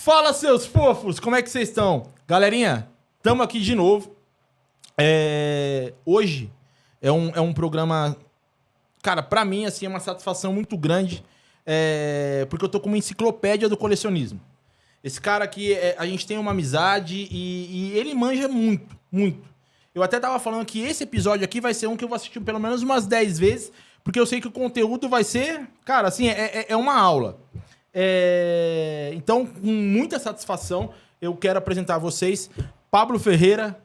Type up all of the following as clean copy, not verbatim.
Fala, seus fofos! Como é que vocês estão? Galerinha, estamos aqui de novo. Hoje é um programa... Cara, pra mim, assim, é uma satisfação muito grande, porque eu tô com uma enciclopédia do colecionismo. Esse cara aqui, a gente tem uma amizade e ele manja muito, muito. Eu até tava falando que esse episódio aqui vai ser um que eu vou assistir pelo menos umas 10 vezes, porque eu sei que o conteúdo vai ser... Cara, assim, é uma aula. Então, com muita satisfação, eu quero apresentar a vocês Pablo Ferreira,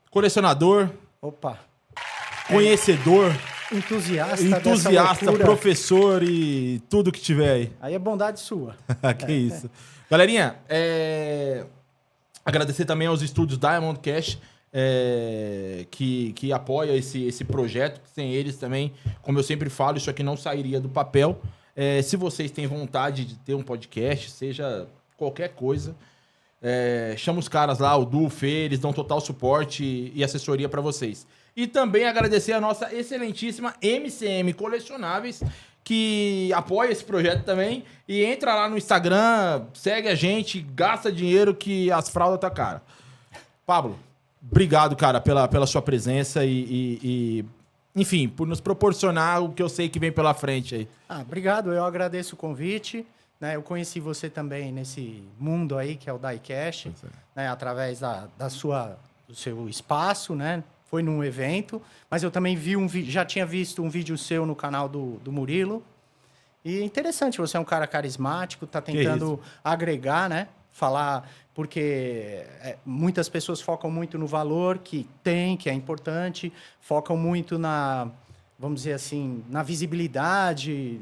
colecionador, conhecedor, entusiasta, professor e tudo que tiver aí. Aí é bondade sua. Que isso. Galerinha, agradecer também aos estúdios Diamond Cash, que apoia esse projeto. Sem eles também, como eu sempre falo, isso aqui não sairia do papel. Se vocês têm vontade de ter um podcast, seja qualquer coisa, chama os caras lá, o Du, o Fê, eles dão total suporte e assessoria para vocês. E também agradecer a nossa excelentíssima MCM Colecionáveis, que apoia esse projeto também. E entra lá no Instagram, segue a gente, gasta dinheiro que as fraldas tá cara. Pablo, obrigado, cara, pela sua presença e enfim, por nos proporcionar o que eu sei que vem pela frente aí. Obrigado, eu agradeço o convite. Né, eu conheci você também nesse mundo aí, que é o Diecast, né, através do seu espaço, né? Foi num evento, mas eu também já tinha visto um vídeo seu no canal do Murilo. E é interessante, você é um cara carismático, tá tentando agregar, né? Falar, porque muitas pessoas focam muito no valor que é importante, focam muito vamos dizer assim, na visibilidade,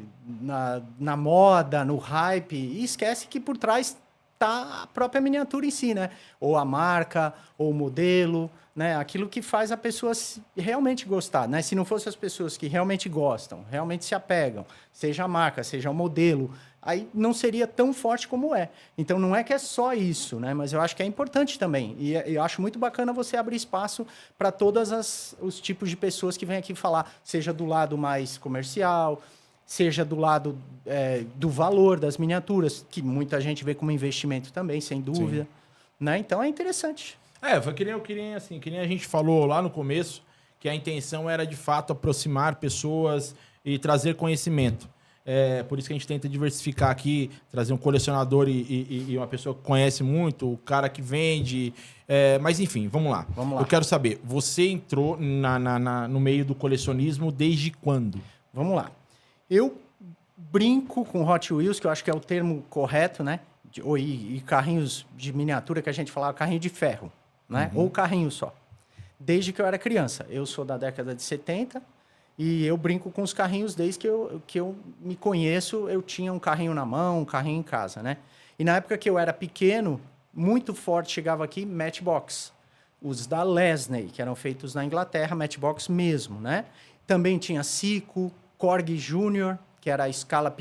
na moda, no hype, e esquece que por trás está a própria miniatura em si, né? Ou a marca, ou o modelo, né? Aquilo que faz a pessoa realmente gostar, né? Se não fosse as pessoas que realmente gostam, realmente se apegam, seja a marca, seja o modelo, aí não seria tão forte como é. Então, não é que é só isso, né? Mas eu acho que é importante também. E eu acho muito bacana você abrir espaço para todos os tipos de pessoas que vêm aqui falar, seja do lado mais comercial, seja do lado do valor das miniaturas, que muita gente vê como investimento também, sem dúvida. Né? Então, é interessante. Foi que nem a gente falou lá no começo, que a intenção era, de fato, aproximar pessoas e trazer conhecimento. Por isso que a gente tenta diversificar aqui, trazer um colecionador e uma pessoa que conhece muito, o cara que vende. Mas, enfim, vamos lá. Eu quero saber, você entrou no meio do colecionismo desde quando? Vamos lá. Eu brinco com Hot Wheels, que eu acho que é o termo correto, né? E carrinhos de miniatura, que a gente falava carrinho de ferro, né? Ou carrinho só. Desde que eu era criança. Eu sou da década de 70 e eu brinco com os carrinhos desde que eu me conheço. Eu tinha um carrinho na mão, um carrinho em casa, né? E na época que eu era pequeno, muito forte chegava aqui Matchbox. Os da Lesney, que eram feitos na Inglaterra, Matchbox mesmo, né? Também tinha Sico, Korg Junior, que era a escala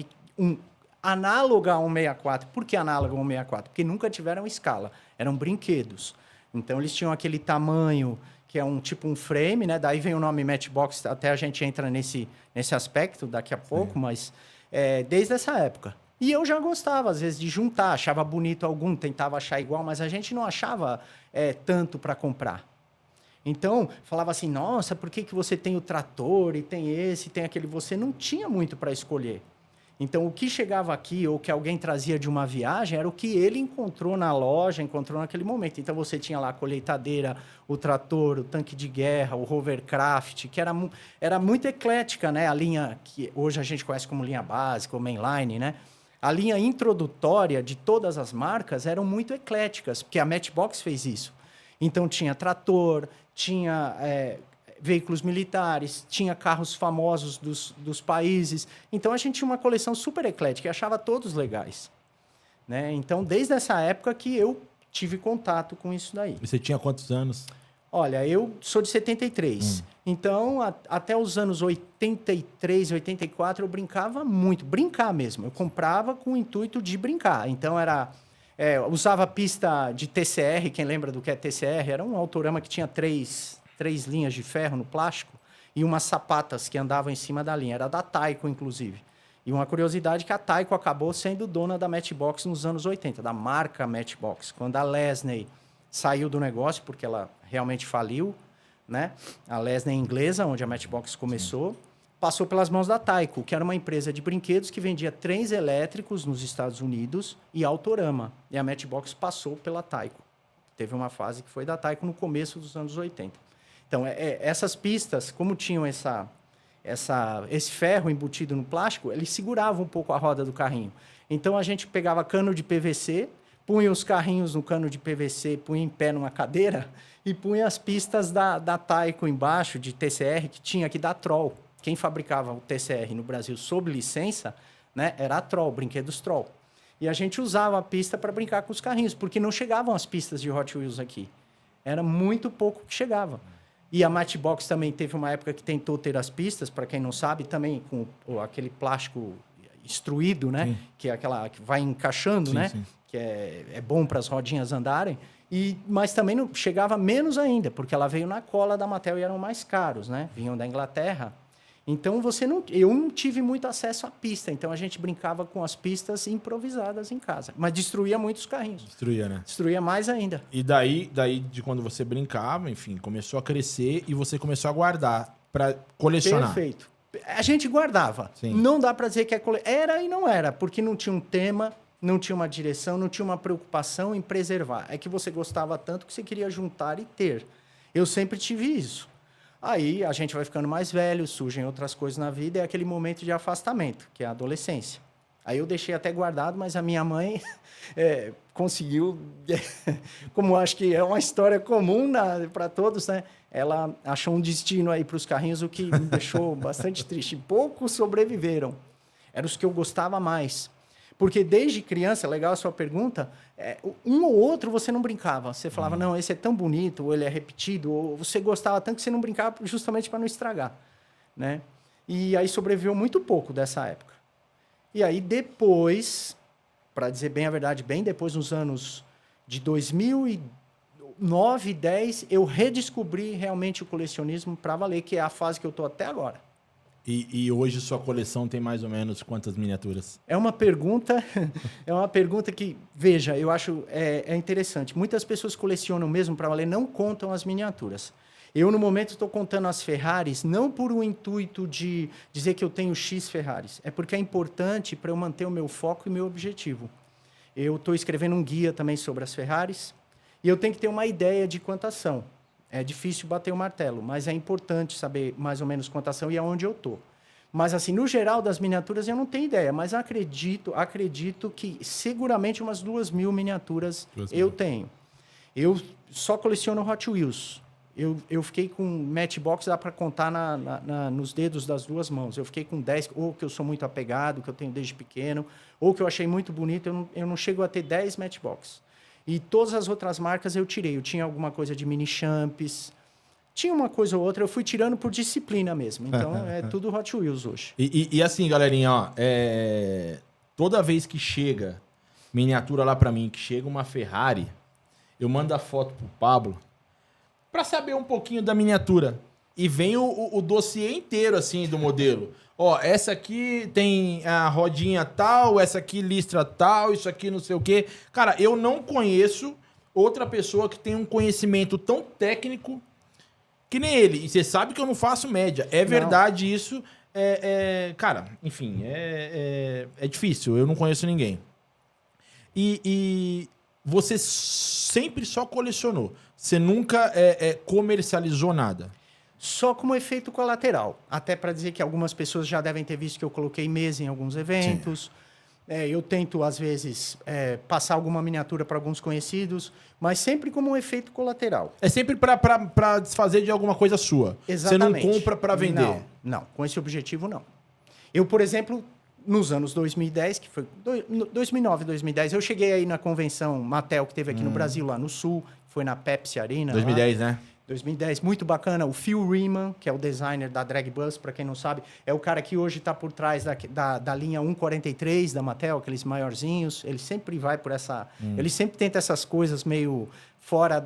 análoga a 164. Por que análoga a 164? Porque nunca tiveram escala. Eram brinquedos. Então, eles tinham aquele tamanho, que é tipo um frame, né? Daí vem o nome Matchbox, até a gente entra nesse aspecto daqui a pouco, mas desde essa época. E eu já gostava, às vezes, de juntar. Achava bonito algum, tentava achar igual, mas a gente não achava tanto para comprar. Então, falava assim, nossa, por que você tem o trator e tem esse, tem aquele? Você não tinha muito para escolher. Então, o que chegava aqui ou que alguém trazia de uma viagem era o que ele encontrou na loja, encontrou naquele momento. Então, você tinha lá a colheitadeira, o trator, o tanque de guerra, o hovercraft, que era muito eclética, né? A linha que hoje a gente conhece como linha básica ou mainline, né? A linha introdutória de todas as marcas eram muito ecléticas, porque a Matchbox fez isso. Então, tinha trator, tinha veículos militares, tinha carros famosos dos países. Então, a gente tinha uma coleção super eclética e achava todos legais. Né? Então, desde essa época que eu tive contato com isso daí. E você tinha quantos anos? Olha, eu sou de 73. Então, até os anos 83, 84, eu brincava muito. Brincar mesmo. Eu comprava com o intuito de brincar. Então, usava pista de TCR. Quem lembra do que é TCR? Era um autorama que tinha três linhas de ferro no plástico e umas sapatas que andavam em cima da linha. Era da Taiko, inclusive. E uma curiosidade que a Tyco acabou sendo dona da Matchbox nos anos 80, da marca Matchbox. Quando a Lesney saiu do negócio, porque ela realmente faliu, né? A Lesney inglesa, onde a Matchbox começou, passou pelas mãos da Tyco, que era uma empresa de brinquedos que vendia trens elétricos nos Estados Unidos e Autorama. E a Matchbox passou pela Tyco. Teve uma fase que foi da Tyco no começo dos anos 80. Então, essas pistas, como tinham esse ferro embutido no plástico, ele segurava um pouco a roda do carrinho. Então, a gente pegava cano de PVC, punha os carrinhos no cano de PVC, punha em pé numa cadeira e punha as pistas da Tyco embaixo, de TCR, que tinha aqui da Troll. Quem fabricava o TCR no Brasil sob licença, né, era a Troll, Brinquedos Troll. E a gente usava a pista para brincar com os carrinhos, porque não chegavam as pistas de Hot Wheels aqui. Era muito pouco que chegava. E a Matchbox também teve uma época que tentou ter as pistas, para quem não sabe, também com aquele plástico extruído, né? Sim. Que é aquela que vai encaixando, sim, né? Sim. Que é bom para as rodinhas andarem. Mas também não, chegava menos ainda, porque ela veio na cola da Mattel e eram mais caros, né? Vinham da Inglaterra. Então, eu não tive muito acesso à pista. Então, a gente brincava com as pistas improvisadas em casa. Mas destruía muitos carrinhos. Destruía, né? Destruía mais ainda. E daí de quando você brincava, enfim, começou a crescer e você começou a guardar para colecionar. Perfeito. A gente guardava. Sim. Não dá para dizer que era e não era, porque não tinha um tema, não tinha uma direção, não tinha uma preocupação em preservar. É que você gostava tanto que você queria juntar e ter. Eu sempre tive isso. Aí a gente vai ficando mais velho, surgem outras coisas na vida, é aquele momento de afastamento, que é a adolescência. Aí eu deixei até guardado, mas a minha mãe conseguiu, como acho que é uma história comum para todos, né? Ela achou um destino aí para os carrinhos, o que me deixou bastante triste. Poucos sobreviveram. Eram os que eu gostava mais. Porque desde criança, legal a sua pergunta, um ou outro você não brincava. Você falava, não, esse é tão bonito, ou ele é repetido, ou você gostava tanto que você não brincava justamente para não estragar, né? E aí sobreviveu muito pouco dessa época. E aí depois, para dizer bem a verdade, bem depois, nos anos de 2009 e 10, eu redescobri realmente o colecionismo para valer, que é a fase que eu estou até agora. E hoje sua coleção tem mais ou menos quantas miniaturas? É uma pergunta que, veja, eu acho interessante. Muitas pessoas colecionam mesmo para valer, não contam as miniaturas. Eu, no momento, estou contando as Ferraris, não por o intuito de dizer que eu tenho X Ferraris. É porque é importante para eu manter o meu foco e meu objetivo. Eu estou escrevendo um guia também sobre as Ferraris e eu tenho que ter uma ideia de quantas são. É difícil bater o martelo, mas é importante saber mais ou menos quantas são e aonde eu estou. Mas, assim, no geral das miniaturas eu não tenho ideia, mas acredito que seguramente umas 2.000 miniaturas eu tenho. Eu só coleciono Hot Wheels. Eu fiquei com Matchbox, dá para contar nos dedos das duas mãos. Eu fiquei com 10, ou que eu sou muito apegado, que eu tenho desde pequeno, ou que eu achei muito bonito, eu não chego a ter 10 Matchbox. E todas as outras marcas eu tirei. Eu tinha alguma coisa de mini champs, tinha uma coisa ou outra, eu fui tirando por disciplina mesmo. Então, é tudo Hot Wheels hoje. E assim, galerinha, ó, toda vez que chega miniatura lá pra mim, que chega uma Ferrari, eu mando a foto pro Pablo pra saber um pouquinho da miniatura. E vem o dossiê inteiro, assim, do modelo. Ó, essa aqui tem a rodinha tal, essa aqui listra tal, isso aqui não sei o quê. Cara, eu não conheço outra pessoa que tem um conhecimento tão técnico que nem ele. E você sabe que eu não faço média. É verdade isso. Cara, enfim, é difícil. Eu não conheço ninguém. E você sempre só colecionou. Você nunca comercializou nada. Só como efeito colateral. Até para dizer que algumas pessoas já devem ter visto que eu coloquei mesa em alguns eventos. Eu tento, às vezes, passar alguma miniatura para alguns conhecidos, mas sempre como um efeito colateral. É sempre para desfazer de alguma coisa sua. Exatamente. Você não compra para vender. Não. Com esse objetivo, não. Eu, por exemplo, nos anos 2010, que foi 2009, 2010, eu cheguei aí na convenção Mattel, que teve aqui no Brasil, lá no Sul. Foi na Pepsi Arena. 2010, né? 2010, muito bacana. O Phil Riemann, que é o designer da Drag Bus, para quem não sabe, é o cara que hoje está por trás da linha 143 da Mattel, aqueles maiorzinhos. Ele sempre vai por essa... Ele sempre tenta essas coisas meio fora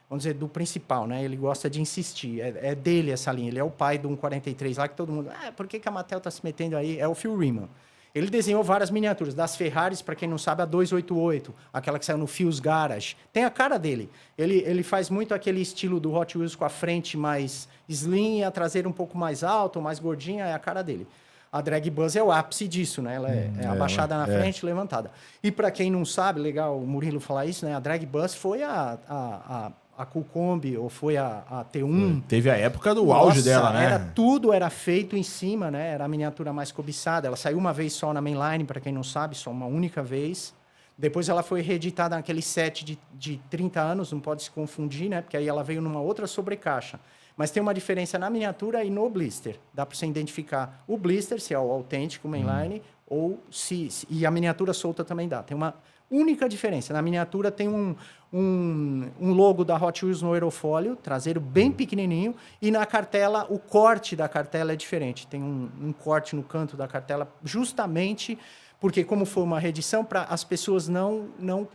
vamos dizer, do principal, né? Ele gosta de insistir. É dele essa linha. Ele é o pai do 143 lá, que todo mundo... por que a Mattel está se metendo aí? É o Phil Riemann. Ele desenhou várias miniaturas, das Ferraris, para quem não sabe, a 288, aquela que saiu no Fuse Garage. Tem a cara dele. Ele faz muito aquele estilo do Hot Wheels com a frente mais slim e a traseira um pouco mais alta, mais gordinha, é a cara dele. A Drag Bus é o ápice disso, né? Ela é abaixada na frente, levantada. E para quem não sabe, legal o Murilo falar isso, né? A Drag Bus foi a Cool Combi, ou foi a T1. Teve a época do auge dela, né? Tudo era feito em cima, né? Era a miniatura mais cobiçada. Ela saiu uma vez só na mainline, para quem não sabe, só uma única vez. Depois ela foi reeditada naquele set de 30 anos, não pode se confundir, né? Porque aí ela veio numa outra sobrecaixa. Mas tem uma diferença na miniatura e no blister. Dá para você identificar o blister, se é o autêntico mainline, ou se... E a miniatura solta também dá. Tem uma única diferença. Na miniatura tem um logo da Hot Wheels no aerofólio, traseiro bem pequenininho, e na cartela, o corte da cartela é diferente. Tem um corte no canto da cartela, justamente porque, como foi uma reedição, para as pessoas não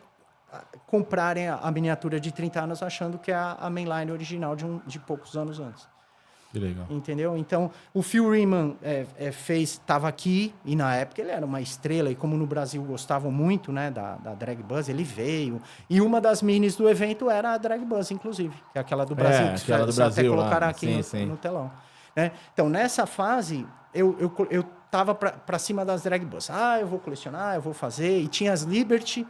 comprarem a miniatura de 30 anos achando que é a mainline original de poucos anos antes. Que legal. Entendeu? Então, o Phil Riemann estava aqui, e na época ele era uma estrela, e como no Brasil gostavam muito, né, da Drag Bus, ele veio. E uma das minis do evento era a Drag Bus, inclusive, que é aquela do Brasil, que aquela do Brasil, até colocaram lá. aqui no telão. Né? Então, nessa fase, eu tava para cima das Drag Bus. Eu vou colecionar, eu vou fazer. E tinha as Liberty,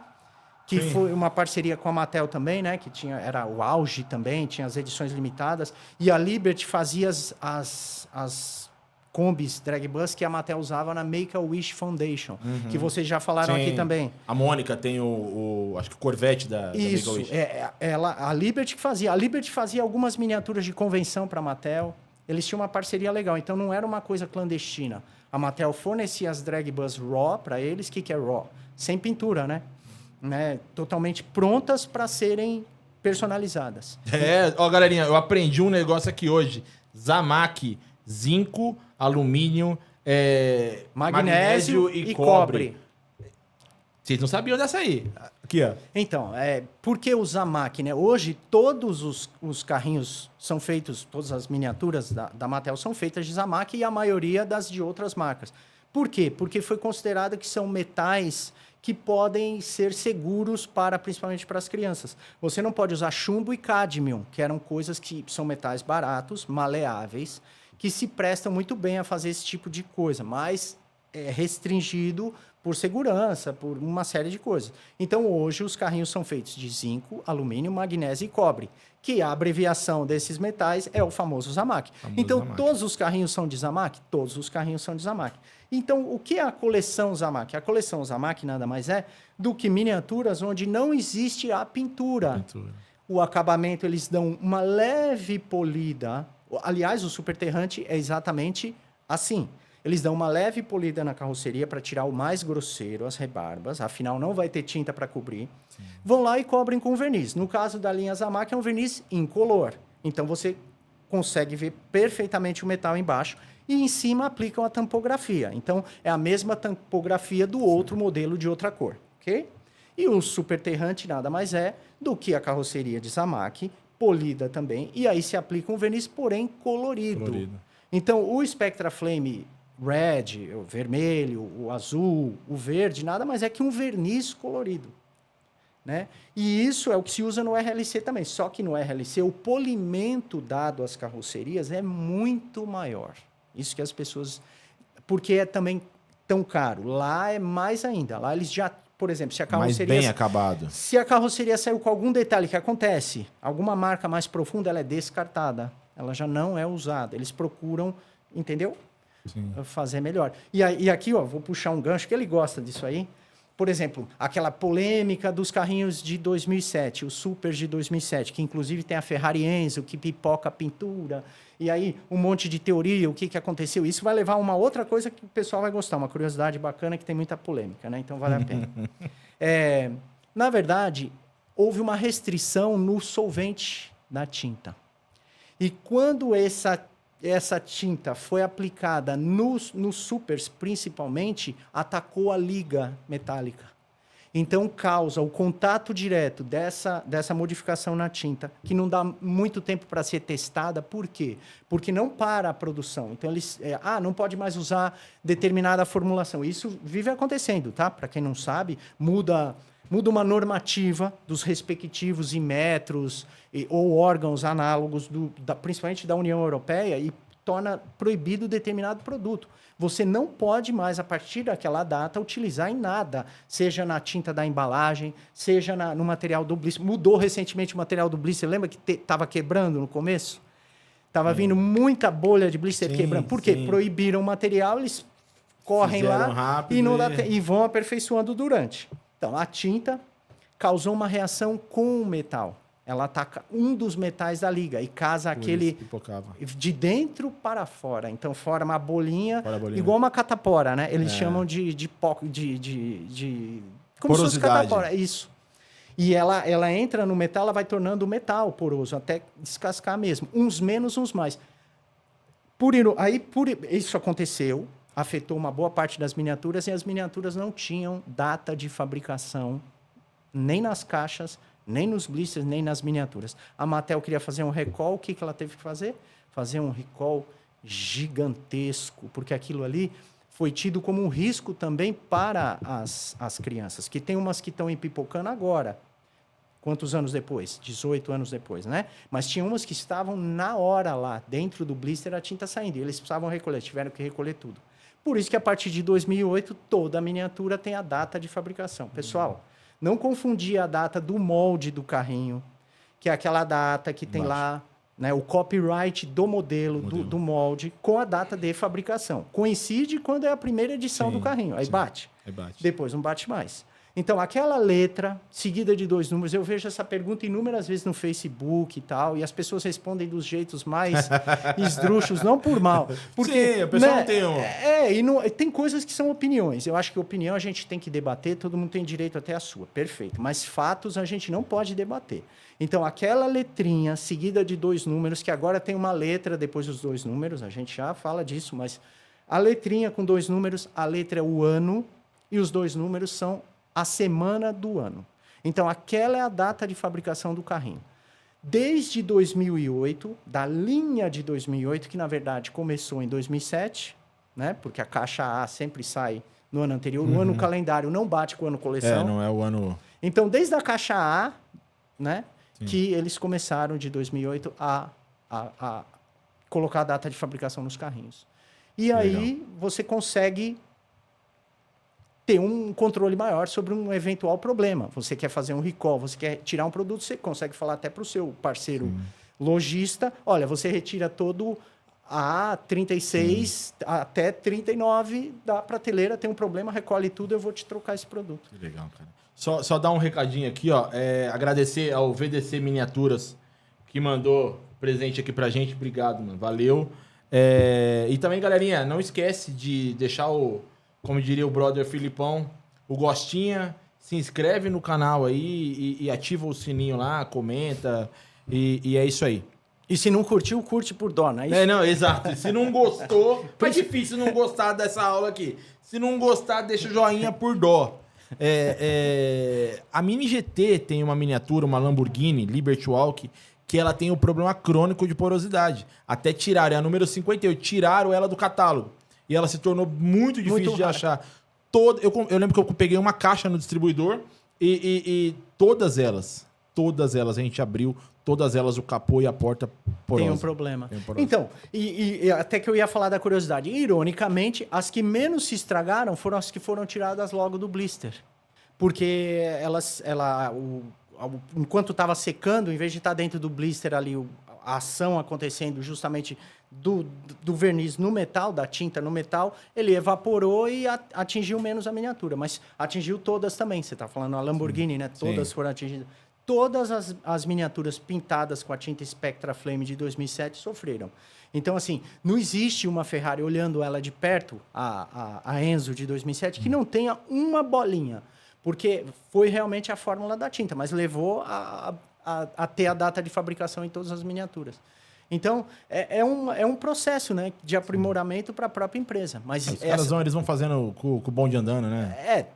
que foi uma parceria com a Mattel também, né? Que era o auge também, tinha as edições limitadas. E a Liberty fazia as combis Drag Bus que a Mattel usava na Make-A-Wish Foundation, que vocês já falaram aqui também. A Mônica tem acho que o Corvette da Make-A-Wish. A Liberty que fazia. A Liberty fazia algumas miniaturas de convenção para a Mattel. Eles tinham uma parceria legal, então não era uma coisa clandestina. A Mattel fornecia as Drag Bus raw para eles. O que é raw? Sem pintura, né? Totalmente prontas para serem personalizadas. Galerinha, eu aprendi um negócio aqui hoje. Zamac, zinco, alumínio, magnésio e cobre. Vocês não sabiam dessa aí. Aqui, ó. Então, por que o Zamac, né? Hoje, todos os carrinhos são feitos, todas as miniaturas da Mattel são feitas de Zamac e a maioria das de outras marcas. Por quê? Porque foi considerado que são metais que podem ser seguros principalmente para as crianças. Você não pode usar chumbo e cádmio, que eram coisas que são metais baratos, maleáveis, que se prestam muito bem a fazer esse tipo de coisa, mas é restringido por segurança, por uma série de coisas. Então, hoje, os carrinhos são feitos de zinco, alumínio, magnésio e cobre, que a abreviação desses metais é o famoso Zamac. Zamac. Todos os carrinhos são de Zamac? Todos os carrinhos são de Zamac. Então, o que é a coleção Zamac? A coleção Zamac nada mais é do que miniaturas onde não existe a pintura. O acabamento, eles dão uma leve polida. Aliás, o Super Terrante é exatamente assim. Eles dão uma leve polida na carroceria para tirar o mais grosseiro, as rebarbas. Afinal, não vai ter tinta para cobrir. Sim. Vão lá e cobrem com verniz. No caso da linha Zamac, é um verniz incolor. Então, você consegue ver perfeitamente o metal embaixo. E em cima aplicam a tampografia. Então, é a mesma tampografia do outro modelo de outra cor. Ok? E o Super Terrante nada mais é do que a carroceria de Zamac, polida também. E aí se aplica um verniz, porém colorido. Então, o Spectra Flame Red, o vermelho, o azul, o verde, nada mais é que um verniz colorido. Né? E isso é o que se usa no RLC também. Só que no RLC, o polimento dado às carrocerias é muito maior. Isso que as pessoas... Porque é também tão caro. Lá é mais ainda. Lá eles já... Por exemplo, se a carroceria... Mais bem acabado. Se a carroceria saiu com algum detalhe que acontece, alguma marca mais profunda, ela é descartada. Ela já não é usada. Eles procuram, entendeu? Sim. Fazer melhor. E aqui, ó, vou puxar um gancho, que ele gosta disso aí. Por exemplo, aquela polêmica dos carrinhos de 2007, os Supers de 2007, que inclusive tem a Ferrari Enzo, que pipoca a pintura, e aí um monte de teoria, o que aconteceu. Isso vai levar a uma outra coisa que o pessoal vai gostar, uma curiosidade bacana que tem muita polêmica, né? Então vale a pena. Na verdade, houve uma restrição no solvente da tinta. E quando essa tinta foi aplicada nos Supers, principalmente, atacou a liga metálica. Então, causa o contato direto dessa modificação na tinta, que não dá muito tempo para ser testada. Por quê? Porque não para a produção. Então, eles... não pode mais usar determinada formulação. Isso vive acontecendo, tá? Para quem não sabe, muda uma normativa dos respectivos Inmetros ou órgãos análogos, principalmente da União Europeia, e torna proibido determinado produto. Você não pode mais, a partir daquela data, utilizar em nada, seja na tinta da embalagem, seja no material do blister. Mudou recentemente o material do blister, lembra que estava quebrando no começo? Estava vindo muita bolha de blister quebrando. Por quê? Proibiram o material, eles correm Fizeram lá rápido e vão aperfeiçoando durante. Então, a tinta causou uma reação com o metal. Ela ataca um dos metais da liga e casa aquele de dentro para fora. Então, forma uma bolinha, igual uma catapora, né? Eles chamam de como se fosse catapora, isso. E ela entra no metal, ela vai tornando o metal poroso, até descascar mesmo. Uns menos, uns mais. Isso aconteceu, afetou uma boa parte das miniaturas, e as miniaturas não tinham data de fabricação, nem nas caixas, nem nos blisters, nem nas miniaturas. A Mattel queria fazer um recall, o que ela teve que fazer? Fazer um recall gigantesco, porque aquilo ali foi tido como um risco também para as crianças, que tem umas que estão empipocando agora. Quantos anos depois? 18 anos depois, né? Mas tinha umas que estavam na hora lá, dentro do blister, a tinta saindo. E eles precisavam recolher, tiveram que recolher tudo. Por isso que a partir de 2008, toda a miniatura tem a data de fabricação. Pessoal, não confundir a data do molde do carrinho, que é aquela data que tem lá, né, o copyright do modelo. Do molde, com a data de fabricação. Coincide quando é a primeira edição do carrinho. Aí bate. Depois não bate mais. Então, aquela letra seguida de 2 números, eu vejo essa pergunta inúmeras vezes no Facebook e tal, e as pessoas respondem dos jeitos mais esdrúxulos, não por mal. Porque, sim, o pessoal não tem um... tem coisas que são opiniões. Eu acho que opinião a gente tem que debater, todo mundo tem direito até a sua, perfeito. Mas fatos a gente não pode debater. Então, aquela letrinha seguida de 2 números, que agora tem uma letra depois dos 2 números, a gente já fala disso, mas a letrinha com 2 números, a letra é o ano, e os 2 números são a semana do ano. Então, aquela é a data de fabricação do carrinho. Desde 2008, da linha de 2008, que na verdade começou em 2007, né? Porque a caixa A sempre sai no ano anterior. O ano calendário não bate com o ano coleção. Não é o ano... Então, desde a caixa A, né? Que eles começaram de 2008 a colocar a data de fabricação nos carrinhos. E aí você consegue ter um controle maior sobre um eventual problema. Você quer fazer um recall, você quer tirar um produto, você consegue falar até para o seu parceiro lojista, olha, você retira todo a 36 até 39 da prateleira, tem um problema, recolhe tudo, eu vou te trocar esse produto. Que legal, cara. Só dar um recadinho aqui, ó. Agradecer ao VDC Miniaturas, que mandou presente aqui pra gente. Obrigado, mano. Valeu. E também, galerinha, não esquece de deixar como diria o brother Filipão, o gostinha, se inscreve no canal aí e ativa o sininho lá, comenta, e é isso aí. E se não curtiu, curte por dó, não é isso? Não, exato. Se não gostou, é difícil não gostar dessa aula aqui. Se não gostar, deixa o joinha por dó. A Mini GT tem uma miniatura, uma Lamborghini Liberty Walk, que ela tem um problema crônico de porosidade. Até tiraram, é a número 58, tiraram ela do catálogo. E ela se tornou muito difícil de achar. Eu lembro que eu peguei uma caixa no distribuidor e todas elas a gente abriu, todas elas o capô e a porta porosa. Tem um problema. Então, e até que eu ia falar da curiosidade. Ironicamente, as que menos se estragaram foram as que foram tiradas logo do blister. Porque enquanto estava secando, em vez de estar dentro do blister ali, a ação acontecendo justamente do verniz no metal, da tinta no metal, ele evaporou e atingiu menos a miniatura. Mas atingiu todas também. Você está falando a Lamborghini, né? Todas foram atingidas. Todas as miniaturas pintadas com a tinta Spectra Flame de 2007 sofreram. Então, assim, não existe uma Ferrari, olhando ela de perto, a Enzo de 2007, que não tenha uma bolinha. Porque foi realmente a fórmula da tinta, mas levou a ter a data de fabricação em todas as miniaturas. Então, é um processo, né, de aprimoramento para a própria empresa. Mas os caras eles vão fazendo com o bonde andando, né?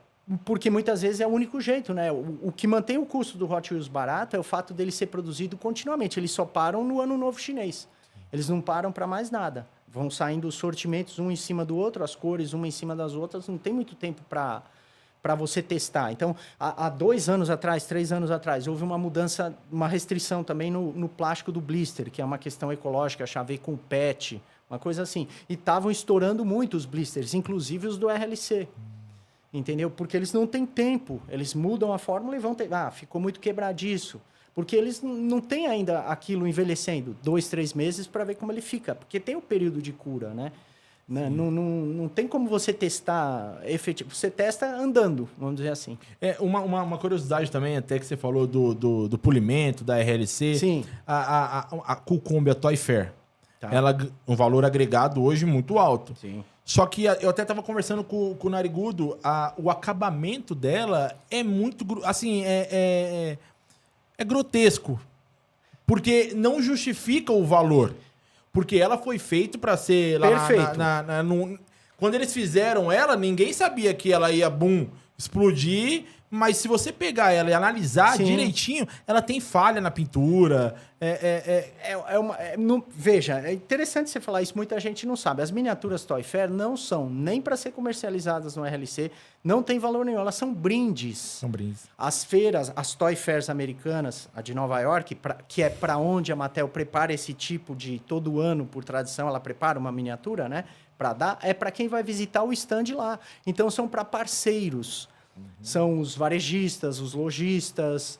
Porque muitas vezes é o único jeito, né? O que mantém o custo do Hot Wheels barato é o fato dele ser produzido continuamente. Eles só param no Ano Novo Chinês. Eles não param para mais nada. Vão saindo os sortimentos um em cima do outro, as cores uma em cima das outras. Não tem muito tempo para você testar. Então, há 2 anos atrás, 3 anos atrás, houve uma mudança, uma restrição também no plástico do blister, que é uma questão ecológica, chave com PET, uma coisa assim. E estavam estourando muito os blisters, inclusive os do RLC. Entendeu? Porque eles não têm tempo. Eles mudam a fórmula e vão ter... ficou muito quebradiço. Porque eles não têm ainda aquilo envelhecendo 2, 3 meses para ver como ele fica. Porque tem o período de cura, né? Não tem como você testar efetivo. Você testa andando, vamos dizer assim. Uma curiosidade também, até que você falou do polimento, da RLC. Sim. A Cucumbi, a Toy Fair, Tá. ela um valor agregado hoje muito alto. Sim. Só que eu até estava conversando com o Narigudo, o acabamento dela é muito... Assim, é grotesco. Porque não justifica o valor. Porque ela foi feita para ser... Perfeito. Quando eles fizeram ela, ninguém sabia que ela ia, explodir. Mas se você pegar ela e analisar Sim. direitinho, ela tem falha na pintura. Veja, é interessante você falar isso, muita gente não sabe. As miniaturas Toy Fair não são nem para ser comercializadas no RLC, não tem valor nenhum, elas são brindes. São brindes. As feiras, as Toy Fairs americanas, a de Nova York, que é para onde a Mattel prepara esse tipo de... Todo ano, por tradição, ela prepara uma miniatura, né? Para dar, é para quem vai visitar o stand lá. Então, são para parceiros. São os varejistas, os lojistas,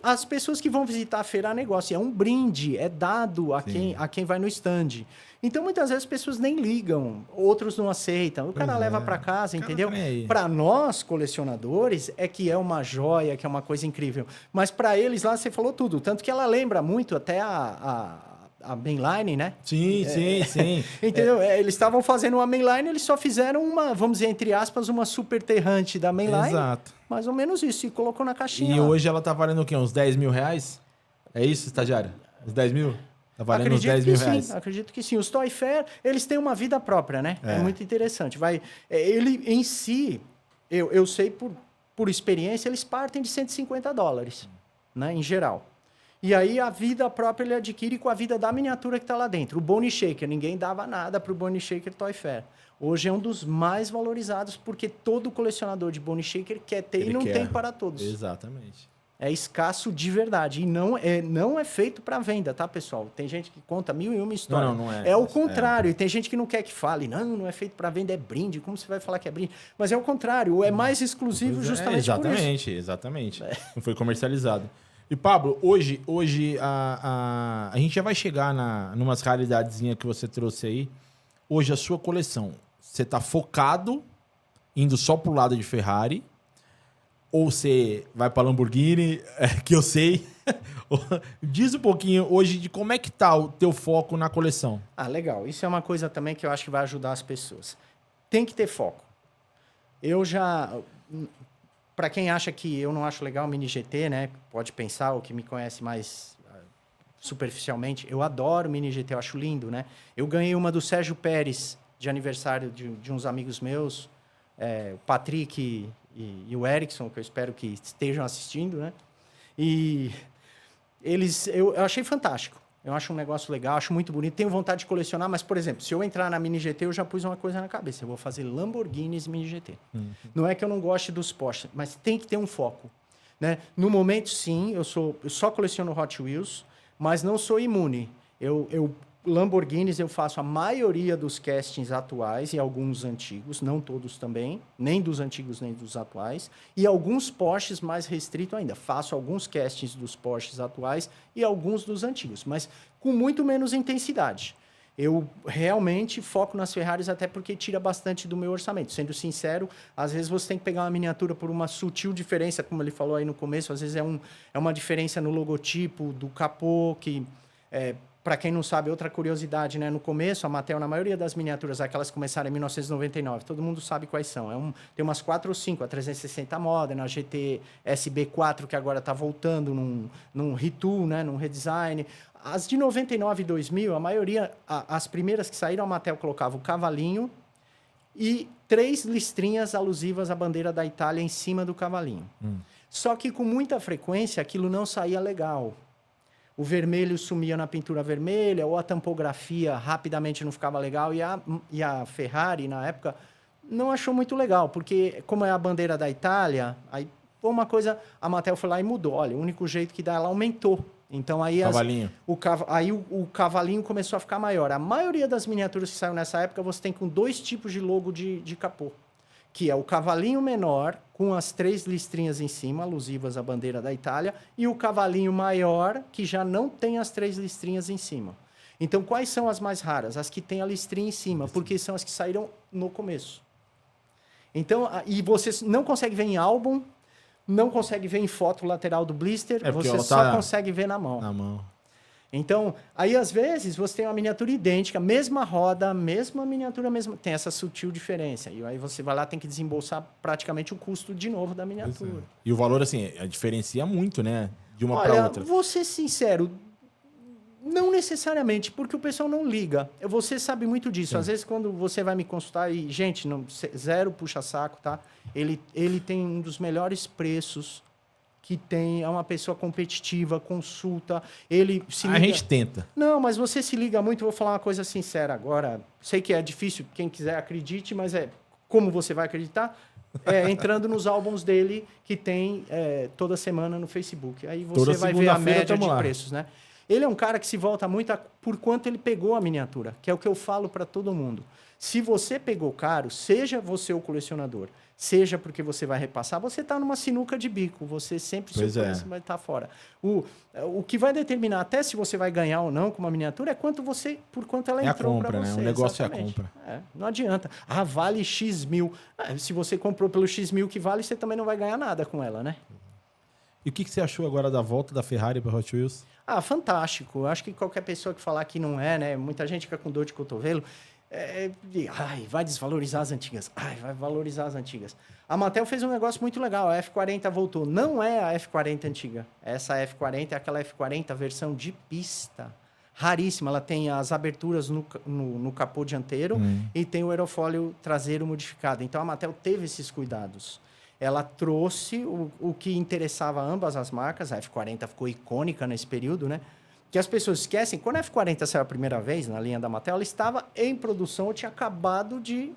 as pessoas que vão visitar a feira a negócio. É um brinde, é dado a quem vai no stand. Então, muitas vezes, as pessoas nem ligam, outros não aceitam. O cara leva para casa, entendeu? Para nós, colecionadores, é que é uma joia, que é uma coisa incrível. Mas para eles lá, você falou tudo. Tanto que ela lembra muito até a mainline, né? Sim. Entendeu? Eles estavam fazendo uma mainline, eles só fizeram uma, vamos dizer, entre aspas, uma superterrante da mainline. Exato. Mais ou menos isso, e colocou na caixinha. E lá. hoje ela tá valendo o quê? Uns 10 mil reais? É isso, estagiário? Uns 10 mil? Tá valendo uns 10 mil reais. Acredito que sim. Os Toy Fair, eles têm uma vida própria, né? É muito interessante. Ele em si, eu sei por experiência, eles partem de $150, né? Em geral. E aí a vida própria ele adquire com a vida da miniatura que está lá dentro. O Bone Shaker, ninguém dava nada para o Bone Shaker Toy Fair. Hoje é um dos mais valorizados porque todo colecionador de Bone Shaker quer ter e não tem para todos. Exatamente. É escasso de verdade. E não é feito para venda, tá, pessoal? Tem gente que conta 1001 histórias. Não é. É o contrário. E tem gente que não quer que fale. Não é feito para venda, é brinde. Como você vai falar que é brinde? Mas é o contrário. É mais exclusivo justamente por isso. Exatamente. Não foi comercializado. E, Pablo, hoje a gente já vai chegar numas raridadezinhas que você trouxe aí. Hoje, a sua coleção, você tá focado, indo só pro lado de Ferrari, ou você vai pra Lamborghini, que eu sei. Diz um pouquinho hoje de como é que tá o teu foco na coleção. Legal. Isso é uma coisa também que eu acho que vai ajudar as pessoas. Tem que ter foco. Para quem acha que eu não acho legal o Mini GT, né? Pode pensar, o que me conhece mais superficialmente, eu adoro o Mini GT, eu acho lindo, né? Eu ganhei uma do Sérgio Pérez, de aniversário de uns amigos meus, o Patrick e o Erickson, que eu espero que estejam assistindo, né? E eu achei fantástico. Eu acho um negócio legal, acho muito bonito. Tenho vontade de colecionar, mas, por exemplo, se eu entrar na Mini GT, eu já pus uma coisa na cabeça. Eu vou fazer Lamborghinis Mini GT. Não é que eu não goste dos Porsche, mas tem que ter um foco. Né? No momento, sim, eu só coleciono Hot Wheels, mas não sou imune. Lamborghinis eu faço a maioria dos castings atuais e alguns antigos, não todos também, nem dos antigos nem dos atuais, e alguns Porsches mais restrito ainda. Faço alguns castings dos Porsches atuais e alguns dos antigos, mas com muito menos intensidade. Eu realmente foco nas Ferraris até porque tira bastante do meu orçamento. Sendo sincero, às vezes você tem que pegar uma miniatura por uma sutil diferença, como ele falou aí no começo, às vezes é uma diferença no logotipo, do capô, que... Para quem não sabe, outra curiosidade, né? No começo, a Mattel, na maioria das miniaturas, aquelas que começaram em 1999, todo mundo sabe quais são. Tem umas 4 ou 5, a 360 Modern, a GT SB4, que agora está voltando num retool, né? Num redesign. As de 99 e 2000, a maioria, as primeiras que saíram, a Mattel colocava o cavalinho, e 3 listrinhas alusivas à bandeira da Itália em cima do cavalinho. Só que com muita frequência aquilo não saía legal. O vermelho sumia na pintura vermelha, ou a tampografia rapidamente não ficava legal, e a Ferrari, na época, não achou muito legal, porque como é a bandeira da Itália, aí foi uma coisa, a Mattel foi lá e mudou. Olha, o único jeito que dá, ela aumentou. Então aí, Cavalinho. o cavalinho começou a ficar maior. A maioria das miniaturas que saiu nessa época, você tem com 2 tipos de logo de capô. Que é o cavalinho menor, com as 3 listrinhas em cima, alusivas à bandeira da Itália, e o cavalinho maior, que já não tem as 3 listrinhas em cima. Então, quais são as mais raras? As que têm a listrinha em cima, porque são as que saíram no começo. Então, e você não consegue ver em álbum, não consegue ver em foto lateral do blister, você só consegue ver na mão. Na mão. Então, aí às vezes você tem uma miniatura idêntica, mesma roda, mesma miniatura, tem essa sutil diferença. E aí você vai lá, tem que desembolsar praticamente o custo de novo da miniatura. E o valor, assim, diferencia muito, né? De uma para outra. Vou ser sincero, não necessariamente, porque o pessoal não liga. Você sabe muito disso. Sim. Às vezes, quando você vai me consultar, e, gente, zero puxa-saco, tá? Ele tem um dos melhores preços que tem, é uma pessoa competitiva, consulta, ele se liga... A gente tenta. Não, mas você se liga muito, eu vou falar uma coisa sincera agora. Sei que é difícil, quem quiser acredite, mas como você vai acreditar? Entrando nos álbuns dele, que tem toda semana no Facebook. Aí você vai ver a média de preços, né? Ele é um cara que se volta muito por quanto ele pegou a miniatura, que é o que eu falo para todo mundo. Se você pegou caro, seja você o colecionador, seja porque você vai repassar, você está numa sinuca de bico, você sempre vai estar fora. O que vai determinar até se você vai ganhar ou não com uma miniatura é por quanto ela entrou para você. Né? O negócio exatamente. É a compra. Não adianta. Vale X mil. Se você comprou pelo X mil que vale, você também não vai ganhar nada com ela, né? E o que você achou agora da volta da Ferrari para Hot Wheels? Fantástico. Eu acho que qualquer pessoa que falar que não é, né? Muita gente fica com dor de cotovelo. Vai desvalorizar as antigas. Vai valorizar as antigas. A Mattel fez um negócio muito legal. A F40 voltou. Não é a F40 antiga. Essa F40 é aquela F40 versão de pista. Raríssima. Ela tem as aberturas no capô dianteiro e tem o aerofólio traseiro modificado. Então, a Mattel teve esses cuidados. Ela trouxe o que interessava a ambas as marcas. A F40 ficou icônica nesse período, né? Que as pessoas esquecem, quando a F40 saiu a primeira vez na linha da Mattel, ela estava em produção ou tinha acabado de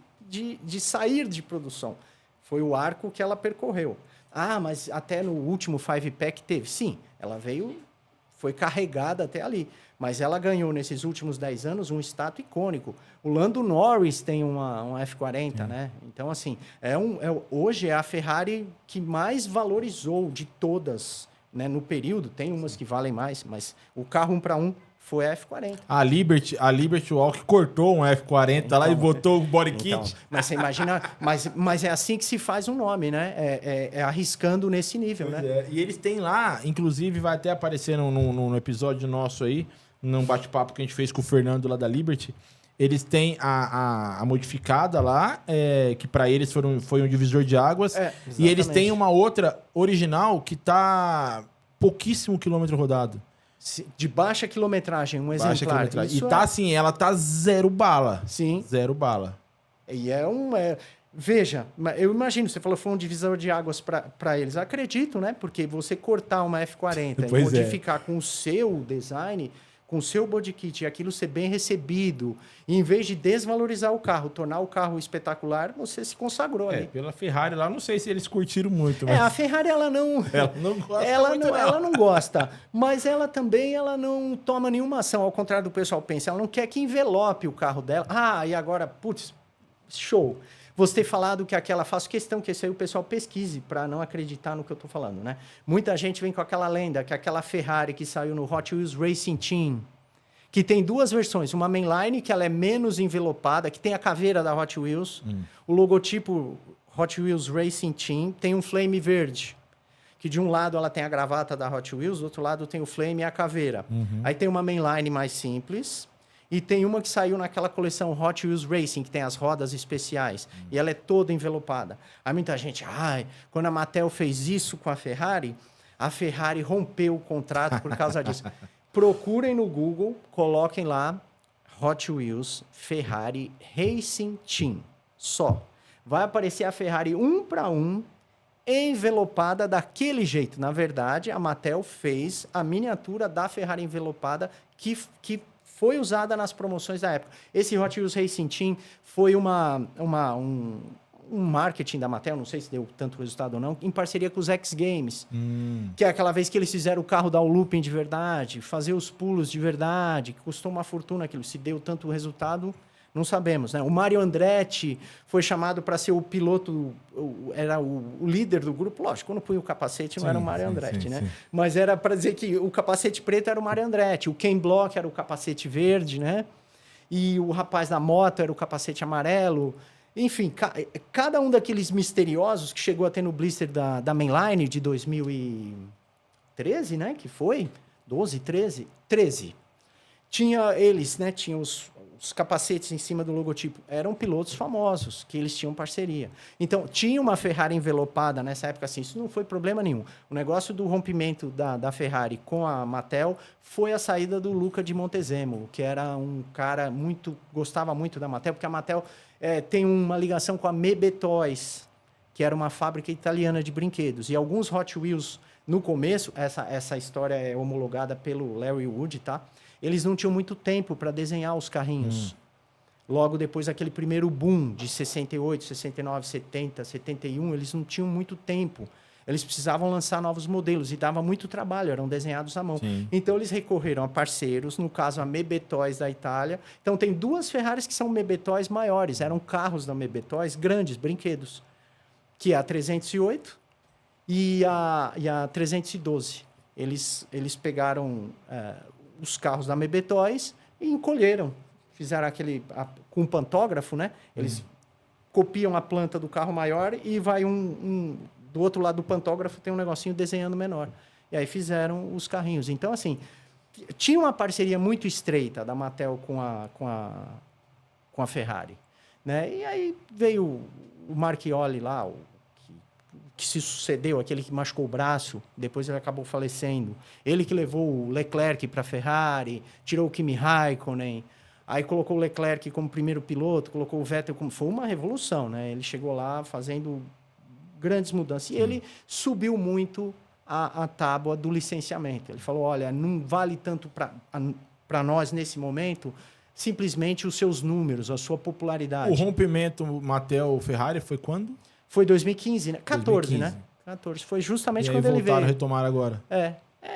sair de produção. Foi o arco que ela percorreu. Mas até no último 5-pack teve. Sim, ela foi carregada até ali. Mas ela ganhou, nesses últimos 10 anos, um status icônico. O Lando Norris tem uma F40, né? Então, assim, hoje é a Ferrari que mais valorizou de todas, né? No período. Tem umas que valem mais, mas o carro 1 para 1 foi a F40. A Liberty Walk cortou um F40 lá e botou o body kit. Mas você imagina... mas é assim que se faz um nome, né? É arriscando nesse nível, pois né? E eles têm lá, inclusive vai até aparecer no episódio nosso aí, num bate-papo que a gente fez com o Fernando lá da Liberty, eles têm a modificada lá, que para eles foi um divisor de águas, e eles têm uma outra original que tá pouquíssimo quilômetro rodado. De baixa quilometragem, um exemplar. E tá assim, ela tá 0 bala. Sim. 0 bala. E veja, eu imagino, você falou que foi um divisor de águas para eles. Acredito, né? Porque você cortar uma F40 e modificar com o seu design, com o seu body kit, e aquilo ser bem recebido, e em vez de desvalorizar o carro, tornar o carro espetacular, você se consagrou ali. Pela Ferrari lá, não sei se eles curtiram muito. Mas... a Ferrari, ela não gosta. Ela não gosta, mas ela também não toma nenhuma ação, ao contrário do pessoal pensa. Ela não quer que envelope o carro dela. E agora, putz, show. Você ter falado que aquela... Faço questão que esse aí o pessoal pesquise para não acreditar no que eu estou falando, né? Muita gente vem com aquela lenda, que é aquela Ferrari que saiu no Hot Wheels Racing Team, que tem 2 versões. Uma mainline, que ela é menos envelopada, que tem a caveira da Hot Wheels. O logotipo Hot Wheels Racing Team tem um flame verde, que de um lado ela tem a gravata da Hot Wheels, do outro lado tem o flame e a caveira. Aí tem uma mainline mais simples... E tem uma que saiu naquela coleção Hot Wheels Racing, que tem as rodas especiais. E ela é toda envelopada. Aí muita gente... quando a Mattel fez isso com a Ferrari rompeu o contrato por causa disso. Procurem no Google, coloquem lá Hot Wheels Ferrari Racing Team. Só. Vai aparecer a Ferrari 1 para 1, envelopada daquele jeito. Na verdade, a Mattel fez a miniatura da Ferrari envelopada que foi usada nas promoções da época. Esse Hot Wheels Racing Team foi um marketing da Mattel, não sei se deu tanto resultado ou não, em parceria com os X Games, que é aquela vez que eles fizeram o carro dar o looping de verdade, fazer os pulos de verdade, que custou uma fortuna aquilo. Se deu tanto resultado, não sabemos, né? O Mario Andretti foi chamado para ser o piloto, era o líder do grupo. Lógico, quando punha o capacete não era o Mario Andretti, né? Sim. Mas era para dizer que o capacete preto era o Mario Andretti, o Ken Block era o capacete verde, né? E o rapaz da moto era o capacete amarelo. Enfim, cada um daqueles misteriosos que chegou a ter no blister da Mainline de 2013, né? Que foi? 12, 13? 13. Tinha eles, né? Tinha os capacetes em cima do logotipo. Eram pilotos famosos, que eles tinham parceria. Então, tinha uma Ferrari envelopada nessa época, assim, isso não foi problema nenhum. O negócio do rompimento da Ferrari com a Mattel foi a saída do Luca di Montezemolo, que era um cara gostava muito da Mattel, porque a Mattel tem uma ligação com a Mebe Toys, que era uma fábrica italiana de brinquedos. E alguns Hot Wheels, no começo, essa história é homologada pelo Larry Wood, tá? Eles não tinham muito tempo para desenhar os carrinhos. Logo depois daquele primeiro boom de 68, 69, 70, 71, eles não tinham muito tempo. Eles precisavam lançar novos modelos e dava muito trabalho, eram desenhados à mão. Sim. Então, eles recorreram a parceiros, no caso, a Mebe Toys da Itália. Então, tem duas Ferraris que são Mebe Toys maiores, eram carros da Mebe Toys, grandes, brinquedos, que é a 308 e a 312. Eles pegaram os carros da Mebe Toys e encolheram. Fizeram com um pantógrafo, né? Eles copiam a planta do carro maior e vai do outro lado do pantógrafo tem um negocinho desenhando menor. E aí fizeram os carrinhos. Então, assim, tinha uma parceria muito estreita da Mattel com a Ferrari, né? E aí veio o Marchioli lá, que se sucedeu, aquele que machucou o braço, depois ele acabou falecendo. Ele que levou o Leclerc para a Ferrari, tirou o Kimi Raikkonen, aí colocou o Leclerc como primeiro piloto, colocou o Vettel como... Foi uma revolução, né? Ele chegou lá fazendo grandes mudanças. E ele subiu muito a tábua do licenciamento. Ele falou, olha, não vale tanto para nós nesse momento simplesmente os seus números, a sua popularidade. O rompimento Mattel-Ferrari foi quando? Foi 2015, né? 14, 2015. Né? 14. Foi justamente quando ele veio. E retomar agora.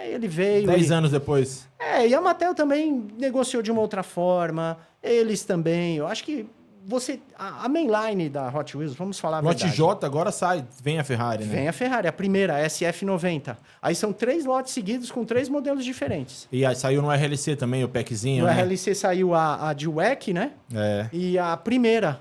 Ele veio... 10 anos depois. E a Mattel também negociou de uma outra forma. Eles também. Eu acho que a mainline da Hot Wheels, vamos falar a verdade. Lote J agora vem a Ferrari, né? Vem a Ferrari, a primeira, a SF90. Aí são 3 lotes seguidos com 3 modelos diferentes. E aí saiu no RLC também, o packzinho, no RLC saiu a de WEC, né? E a primeira,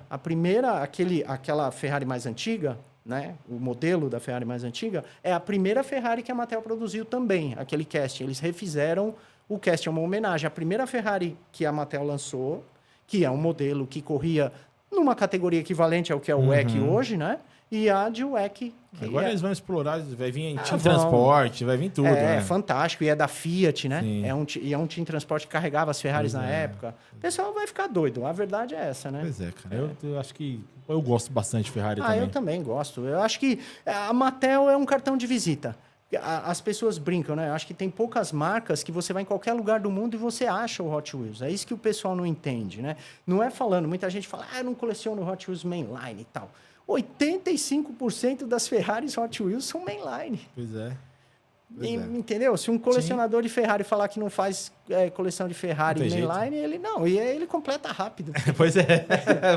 aquela Ferrari mais antiga, né? O modelo da Ferrari mais antiga, é a primeira Ferrari que a Mattel produziu também, aquele casting. Eles refizeram o casting, é uma homenagem. A primeira Ferrari que a Mattel lançou, que é um modelo que corria numa categoria equivalente ao que é o WEC hoje, né? E a de WEC. Agora eles vão explorar, vai vir em Team Transport, vai vir tudo. É fantástico, e é da Fiat, né? É um Team Transport que carregava as Ferraris na época. O pessoal vai ficar doido, a verdade é essa, né? Pois é, cara. Eu acho que eu gosto bastante de Ferrari também. Eu também gosto. Eu acho que a Mattel é um cartão de visita. As pessoas brincam, né? Eu acho que tem poucas marcas que você vai em qualquer lugar do mundo e você acha o Hot Wheels. É isso que o pessoal não entende, né? Não é falando, muita gente fala, eu não coleciono Hot Wheels mainline e tal. 85% das Ferraris Hot Wheels são mainline. Pois é. Entendeu? Se um colecionador de Ferrari falar que não faz coleção de Ferrari mainline, ele completa rápido. Pois é,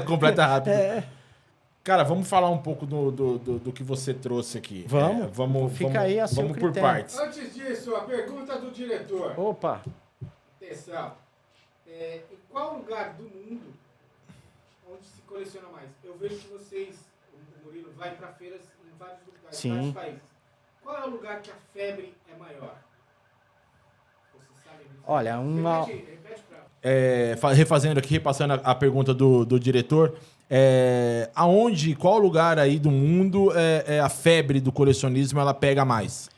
completa rápido. Cara, vamos falar um pouco do que você trouxe aqui. Fica aí a seu vamos critério. por partes. Antes disso, a pergunta do diretor. Opa! Atenção. Em qual lugar do mundo onde se coleciona mais? Eu vejo que vocês, o Murilo, vai para feiras em vários lugares, em vários países. Qual é o lugar que a febre é maior? Você sabe disso? Olha, repete pra... Refazendo aqui, repassando a pergunta do diretor. Qual lugar aí do mundo a febre do colecionismo ela pega mais?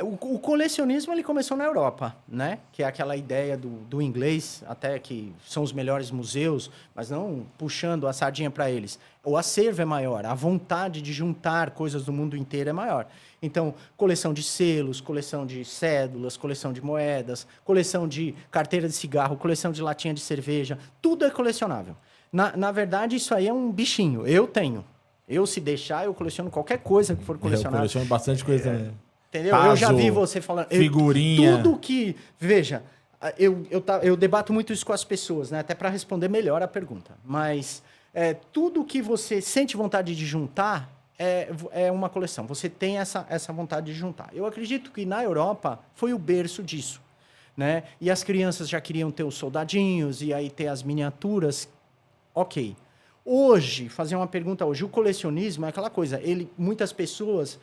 O colecionismo ele começou na Europa, né? Que é aquela ideia do inglês, até que são os melhores museus, mas não puxando a sardinha para eles. O acervo é maior, a vontade de juntar coisas do mundo inteiro é maior. Então, coleção de selos, coleção de cédulas, coleção de moedas, coleção de carteira de cigarro, coleção de latinha de cerveja, tudo é colecionável. Na verdade, isso aí é um bichinho. Eu tenho. Eu, se deixar, eu coleciono qualquer coisa que for colecionável. Eu coleciono bastante coisa também. Entendeu? Tazo, eu já vi você falando. Figurinha. Tudo que. Veja, eu debato muito isso com as pessoas, né? Até para responder melhor a pergunta. Mas tudo que você sente vontade de juntar é uma coleção. Você tem essa vontade de juntar. Eu acredito que na Europa foi o berço disso. Né? E as crianças já queriam ter os soldadinhos, e aí ter as miniaturas. Ok. Hoje, fazer uma pergunta hoje, o colecionismo é aquela coisa, muitas pessoas,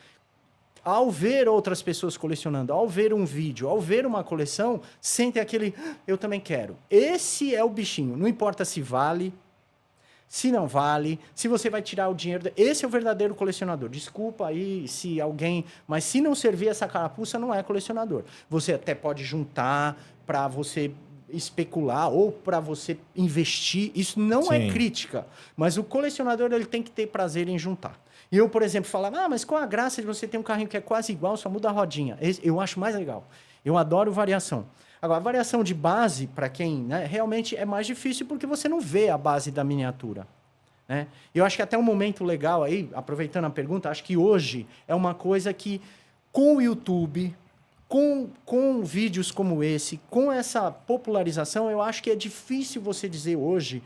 ao ver outras pessoas colecionando, ao ver um vídeo, ao ver uma coleção, sentem aquele, eu também quero. Esse é o bichinho, não importa se vale, se não vale, se você vai tirar o dinheiro, esse é o verdadeiro colecionador. Desculpa aí se alguém, mas se não servir essa carapuça, não é colecionador. Você até pode juntar para você especular ou para você investir, isso não é crítica, mas o colecionador ele tem que ter prazer em juntar. E eu, por exemplo, falava, mas qual a graça de você ter um carrinho que é quase igual, só muda a rodinha? Eu acho mais legal. Eu adoro variação. Agora, a variação de base, para quem, né, realmente é mais difícil porque você não vê a base da miniatura. Né? Eu acho que até um momento legal aí, aproveitando a pergunta, acho que hoje é uma coisa que, com o YouTube, com vídeos como esse, com essa popularização, eu acho que é difícil você dizer hoje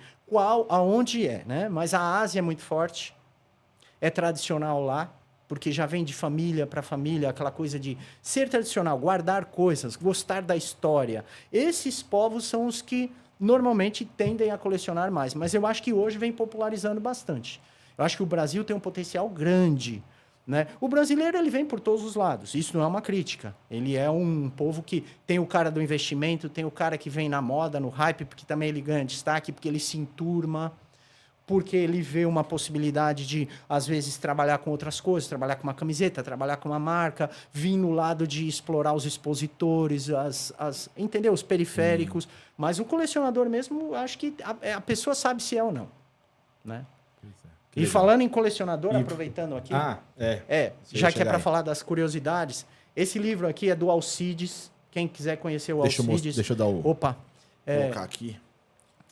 aonde é, né? Mas a Ásia é muito forte, é tradicional lá, porque já vem de família para família, aquela coisa de ser tradicional, guardar coisas, gostar da história. Esses povos são os que normalmente tendem a colecionar mais, mas eu acho que hoje vem popularizando bastante. Eu acho que o Brasil tem um potencial grande. Né? O brasileiro ele vem por todos os lados, isso não é uma crítica. Ele é um povo que tem o cara do investimento, tem o cara que vem na moda, no hype, porque também ele ganha destaque, porque ele se enturma, porque ele vê uma possibilidade de, às vezes, trabalhar com outras coisas, trabalhar com uma camiseta, trabalhar com uma marca, vir no lado de explorar os expositores, entendeu? Os periféricos. Mas o colecionador mesmo, acho que a pessoa sabe se é ou não. Né? E falando em colecionador, aproveitando aqui... já que é para falar das curiosidades, esse livro aqui é do Alcides. Quem quiser conhecer o Alcides... Deixa eu dar o... Opa! Colocar aqui,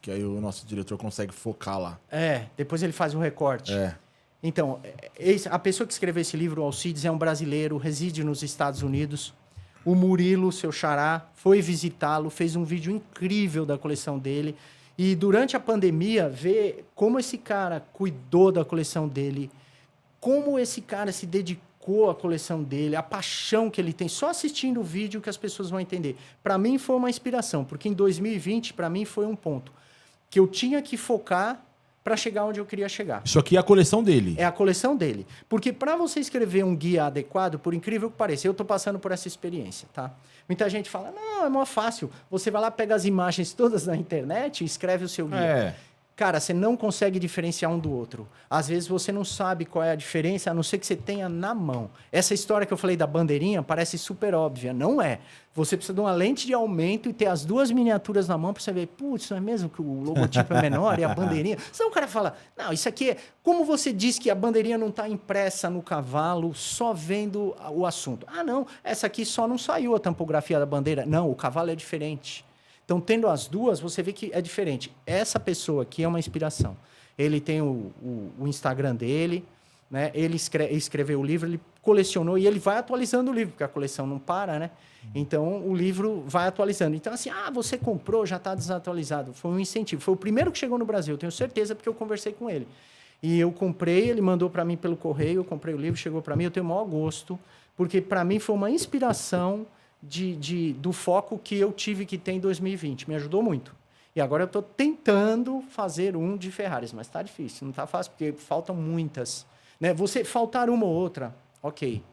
que aí o nosso diretor consegue focar lá. Depois ele faz o recorte. Então, a pessoa que escreveu esse livro, o Alcides, é um brasileiro, reside nos Estados Unidos. O Murilo, seu xará, foi visitá-lo, fez um vídeo incrível da coleção dele. E durante a pandemia, ver como esse cara cuidou da coleção dele, como esse cara se dedicou à coleção dele, a paixão que ele tem, só assistindo o vídeo que as pessoas vão entender. Para mim foi uma inspiração, porque em 2020, para mim foi um ponto que eu tinha que focar para chegar onde eu queria chegar. Isso aqui é a coleção dele. É a coleção dele. Porque para você escrever um guia adequado, por incrível que pareça, eu estou passando por essa experiência, tá? Muita gente fala, não, é mó fácil. Você vai lá, pega as imagens todas da internet e escreve o seu guia. Cara, você não consegue diferenciar um do outro. Às vezes você não sabe qual é a diferença, a não ser que você tenha na mão. Essa história que eu falei da bandeirinha parece super óbvia. Não é. Você precisa de uma lente de aumento e ter as duas miniaturas na mão para você ver, putz, não é mesmo que o logotipo é menor e a bandeirinha? Senão o cara fala, não, isso aqui é... Como você diz que a bandeirinha não está impressa no cavalo só vendo o assunto? Ah, não, essa aqui só não saiu a tampografia da bandeira. Não, o cavalo é diferente. Então, tendo as duas, você vê que é diferente. Essa pessoa aqui é uma inspiração. Ele tem o Instagram dele, né? Ele escreveu o livro, ele colecionou e ele vai atualizando o livro, porque a coleção não para, né? Então, o livro vai atualizando. Então, assim, você comprou, já está desatualizado. Foi um incentivo. Foi o primeiro que chegou no Brasil, tenho certeza, porque eu conversei com ele. E eu comprei, ele mandou para mim pelo correio, eu comprei o livro, chegou para mim, eu tenho o maior gosto, porque para mim foi uma inspiração do foco que eu tive que ter em 2020. Me ajudou muito. E agora eu estou tentando fazer um de Ferraris, mas está difícil, não está fácil, porque faltam muitas. Né? Você faltar uma ou outra, ok,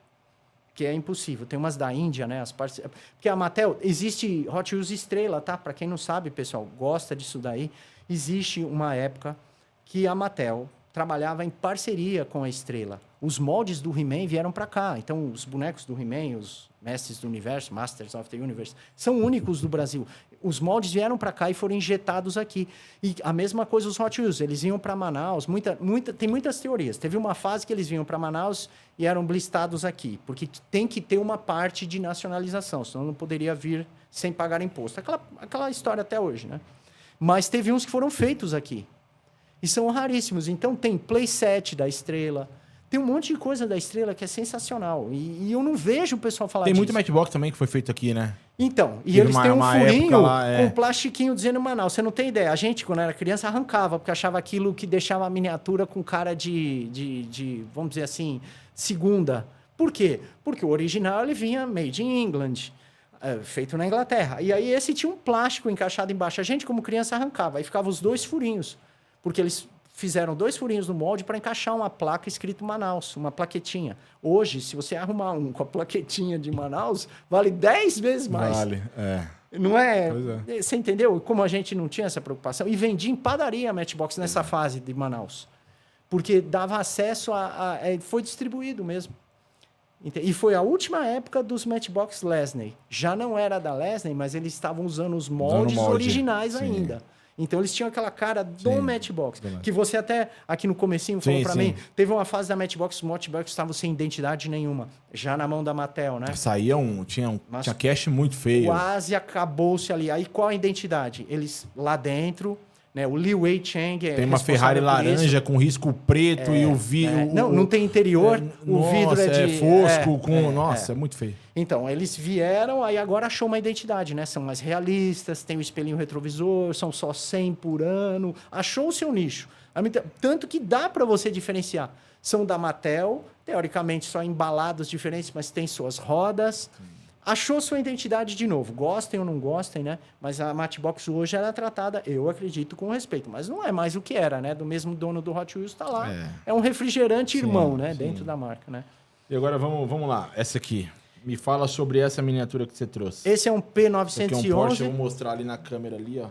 que é impossível. Tem umas da Índia, né? As partes... Porque a Mattel, existe Hot Wheels Estrela, tá? Para quem não sabe, pessoal, gosta disso daí, existe uma época que a Mattel trabalhava em parceria com a Estrela. Os moldes do He-Man vieram para cá. Então, os bonecos do He-Man, os Mestres do Universo, Masters of the Universe, são únicos do Brasil. Os moldes vieram para cá e foram injetados aqui. E a mesma coisa os Hot Wheels. Eles vinham para Manaus. Tem muitas teorias. Teve uma fase que eles vinham para Manaus e eram blistados aqui. Porque tem que ter uma parte de nacionalização. Senão não poderia vir sem pagar imposto. Aquela história até hoje, né? Mas teve uns que foram feitos aqui. E são raríssimos. Então, tem playset da Estrela. Tem um monte de coisa da Estrela que é sensacional. E eu não vejo o pessoal falar Tem disso. muito Matchbox também que foi feito aqui, né? Então, e Teve eles têm um uma furinho época lá, com um plastiquinho dizendo Manaus. Você não tem ideia. A gente, quando era criança, arrancava, porque achava aquilo que deixava a miniatura com cara de vamos dizer assim, segunda. Por quê? Porque o original ele vinha made in England. Feito na Inglaterra. E aí esse tinha um plástico encaixado embaixo. A gente, como criança, arrancava. Aí ficavam os 2 furinhos. Porque eles fizeram 2 furinhos no molde para encaixar uma placa escrito Manaus, uma plaquetinha. Hoje, se você arrumar um com a plaquetinha de Manaus, vale 10 vezes mais. Vale, Não é? Pois é. Você entendeu? Como a gente não tinha essa preocupação. E vendia em padaria a Matchbox nessa fase de Manaus. Porque dava acesso foi distribuído mesmo. E foi a última época dos Matchbox Lesney. Já não era da Lesney, mas eles estavam usando os moldes originais ainda. Então eles tinham aquela cara do Matchbox. Que você até, aqui no comecinho, falou pra mim, teve uma fase da Matchbox, os Matchbox estavam sem identidade nenhuma. Já na mão da Mattel, né? Tinha cache muito feio. Quase acabou-se ali. Aí qual a identidade? Eles lá dentro... Né? O Li Wei Chang tem uma Ferrari laranja com risco preto e o vidro... Não tem interior, o vidro é de... fosco, é muito feio. Então, eles vieram, aí agora achou uma identidade, né? São mais realistas, tem o espelhinho retrovisor, são só 100 por ano. Achou o seu nicho. Tanto que dá para você diferenciar. São da Mattel, teoricamente só embalados diferentes, mas tem suas rodas... Achou sua identidade de novo. Gostem ou não gostem, né? Mas a Matchbox hoje era tratada, eu acredito, com respeito. Mas não é mais o que era, né? Do mesmo dono do Hot Wheels está lá. É um refrigerante irmão, né? Dentro da marca, né? E agora vamos lá. Essa aqui. Me fala sobre essa miniatura que você trouxe. Esse é um P911. Esse aqui é um Porsche, eu vou mostrar ali na câmera ali, ó.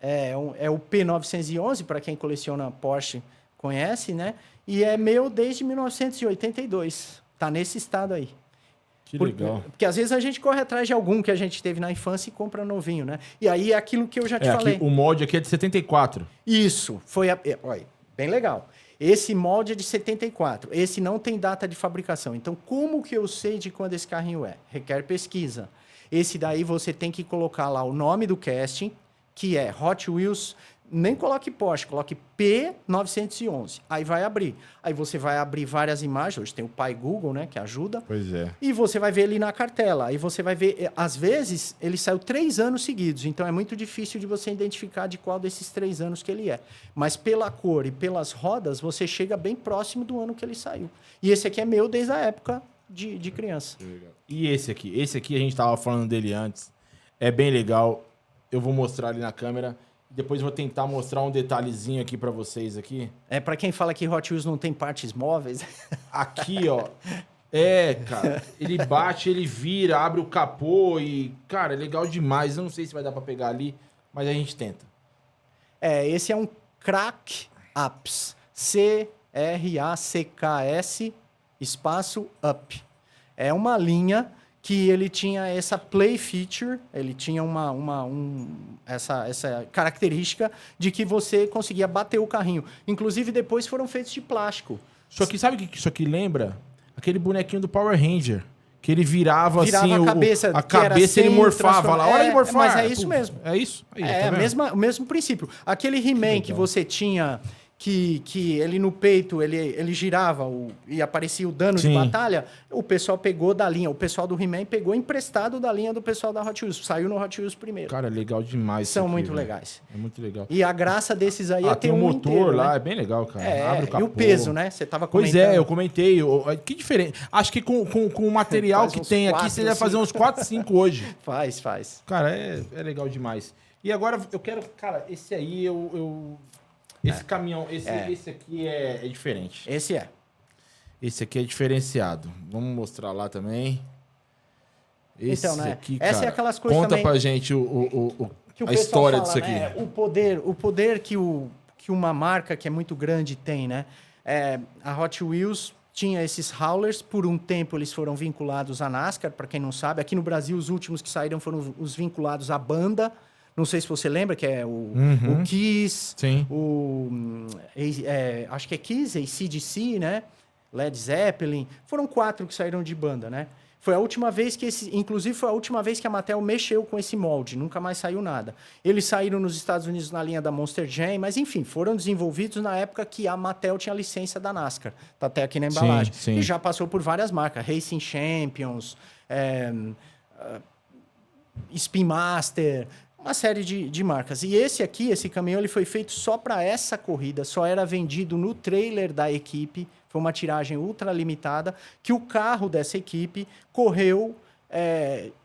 É o P911, para quem coleciona Porsche conhece, né? E é meu desde 1982. Tá nesse estado aí. Que legal. Porque às vezes a gente corre atrás de algum que a gente teve na infância e compra novinho, né? E aí é aquilo que eu já te falei. O molde aqui é de 74. Isso. Olha, bem legal. Esse molde é de 74. Esse não tem data de fabricação. Então, como que eu sei de quando esse carrinho é? Requer pesquisa. Esse daí você tem que colocar lá o nome do casting, que é Hot Wheels... Nem coloque Porsche, coloque P911. Aí vai abrir. Aí você vai abrir várias imagens. Hoje tem o pai Google, né? Que ajuda. Pois é. E você vai ver ali na cartela. Aí você vai ver... Às vezes, ele saiu 3 anos seguidos. Então, é muito difícil de você identificar de qual desses 3 anos que ele é. Mas pela cor e pelas rodas, você chega bem próximo do ano que ele saiu. E esse aqui é meu desde a época de criança. E esse aqui? Esse aqui, a gente estava falando dele antes. É bem legal. Eu vou mostrar ali na câmera... Depois eu vou tentar mostrar um detalhezinho aqui para vocês aqui. Para quem fala que Hot Wheels não tem partes móveis. Aqui, ó. Cara. Ele bate, ele vira, abre o capô e... Cara, é legal demais. Eu não sei se vai dar para pegar ali, mas a gente tenta. Esse é um Crack Apps. C-R-A-C-K-S espaço Up. É uma linha... que ele tinha essa play feature, ele tinha essa característica de que você conseguia bater o carrinho. Inclusive, depois foram feitos de plástico. Só que sabe o que isso aqui lembra? Aquele bonequinho do Power Ranger. Que ele virava assim, a cabeça ele morfava lá. Olha ele morfar. Mas é isso mesmo. É isso? Aí, o mesmo princípio. Aquele He-Man que você tinha... Que ele no peito, ele girava e aparecia o dano de batalha, o pessoal pegou da linha. O pessoal do He-Man pegou emprestado da linha do pessoal da Hot Wheels. Saiu no Hot Wheels primeiro. Cara, legal demais. São muito legais. É muito legal. E a graça desses aí é ter tem um motor inteiro, lá, né? É bem legal, cara. Abre o capô. E o peso, né? Você tava comentando. Pois é, eu comentei. Que diferente. Acho que com o material que tem aqui, você deve fazer uns 4, 5 hoje. Faz. Cara, é legal demais. E agora eu quero... Cara, esse aí Esse caminhão, esse aqui é diferente. Esse é. Esse aqui é diferenciado. Vamos mostrar lá também. Esse aqui, cara, essa é aquelas coisas conta também pra gente que a história fala, disso aqui. Né? O poder que uma marca que é muito grande tem, né? A Hot Wheels tinha esses Howlers, por um tempo eles foram vinculados à NASCAR, para quem não sabe. Aqui no Brasil, os últimos que saíram foram os vinculados à banda. Não sei se você lembra, que é o Kiss, Sim. acho que é Kiss, AC/DC, né? Led Zeppelin. Foram 4 que saíram de banda, né? Foi a última vez que inclusive foi a última vez que a Mattel mexeu com esse molde, nunca mais saiu nada. Eles saíram nos Estados Unidos na linha da Monster Jam, mas enfim, foram desenvolvidos na época que a Mattel tinha licença da NASCAR. Tá até aqui na embalagem. Sim. E já passou por várias marcas, Racing Champions, Spin Master, uma série de marcas. E esse caminhão, ele foi feito só para essa corrida, só era vendido no trailer da equipe. Foi uma tiragem ultra limitada, que o carro dessa equipe correu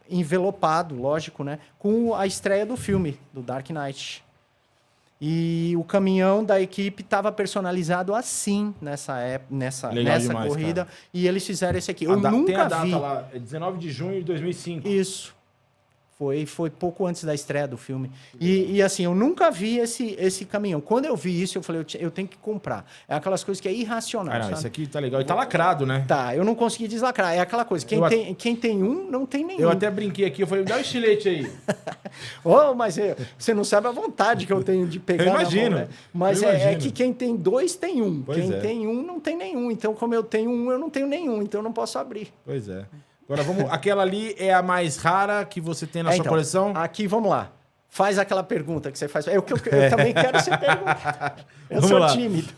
envelopado, lógico, né? Com a estreia do filme, do Dark Knight. E o caminhão da equipe estava personalizado assim nessa demais, corrida. cara. E eles fizeram esse aqui. Tem a nunca data vi. lá, é 19 de junho de 2005. Isso. Foi pouco antes da estreia do filme. E assim, eu nunca vi esse caminhão. Quando eu vi isso, eu falei, eu tenho que comprar. É aquelas coisas que é irracional, Ah, não, sabe? esse aqui tá legal. E tá lacrado, né? Tá, eu não consegui deslacrar. É aquela coisa, quem tem um, não tem nenhum. Eu até brinquei aqui, eu falei, me dá o estilete aí. Mas você não sabe a vontade que eu tenho de pegar Eu imagino. na mão, né? Mas Eu é imagino. que quem tem 2 tem um. Pois Quem é. tem um, não tem nenhum. Então, como eu tenho um, eu não tenho nenhum. Então, eu não posso abrir. Pois é. Agora vamos. Aquela ali é a mais rara que você tem na sua Então, coleção? aqui, vamos lá. Faz aquela pergunta que você faz. Eu também quero ser perguntar. Eu Vamos sou lá. tímido.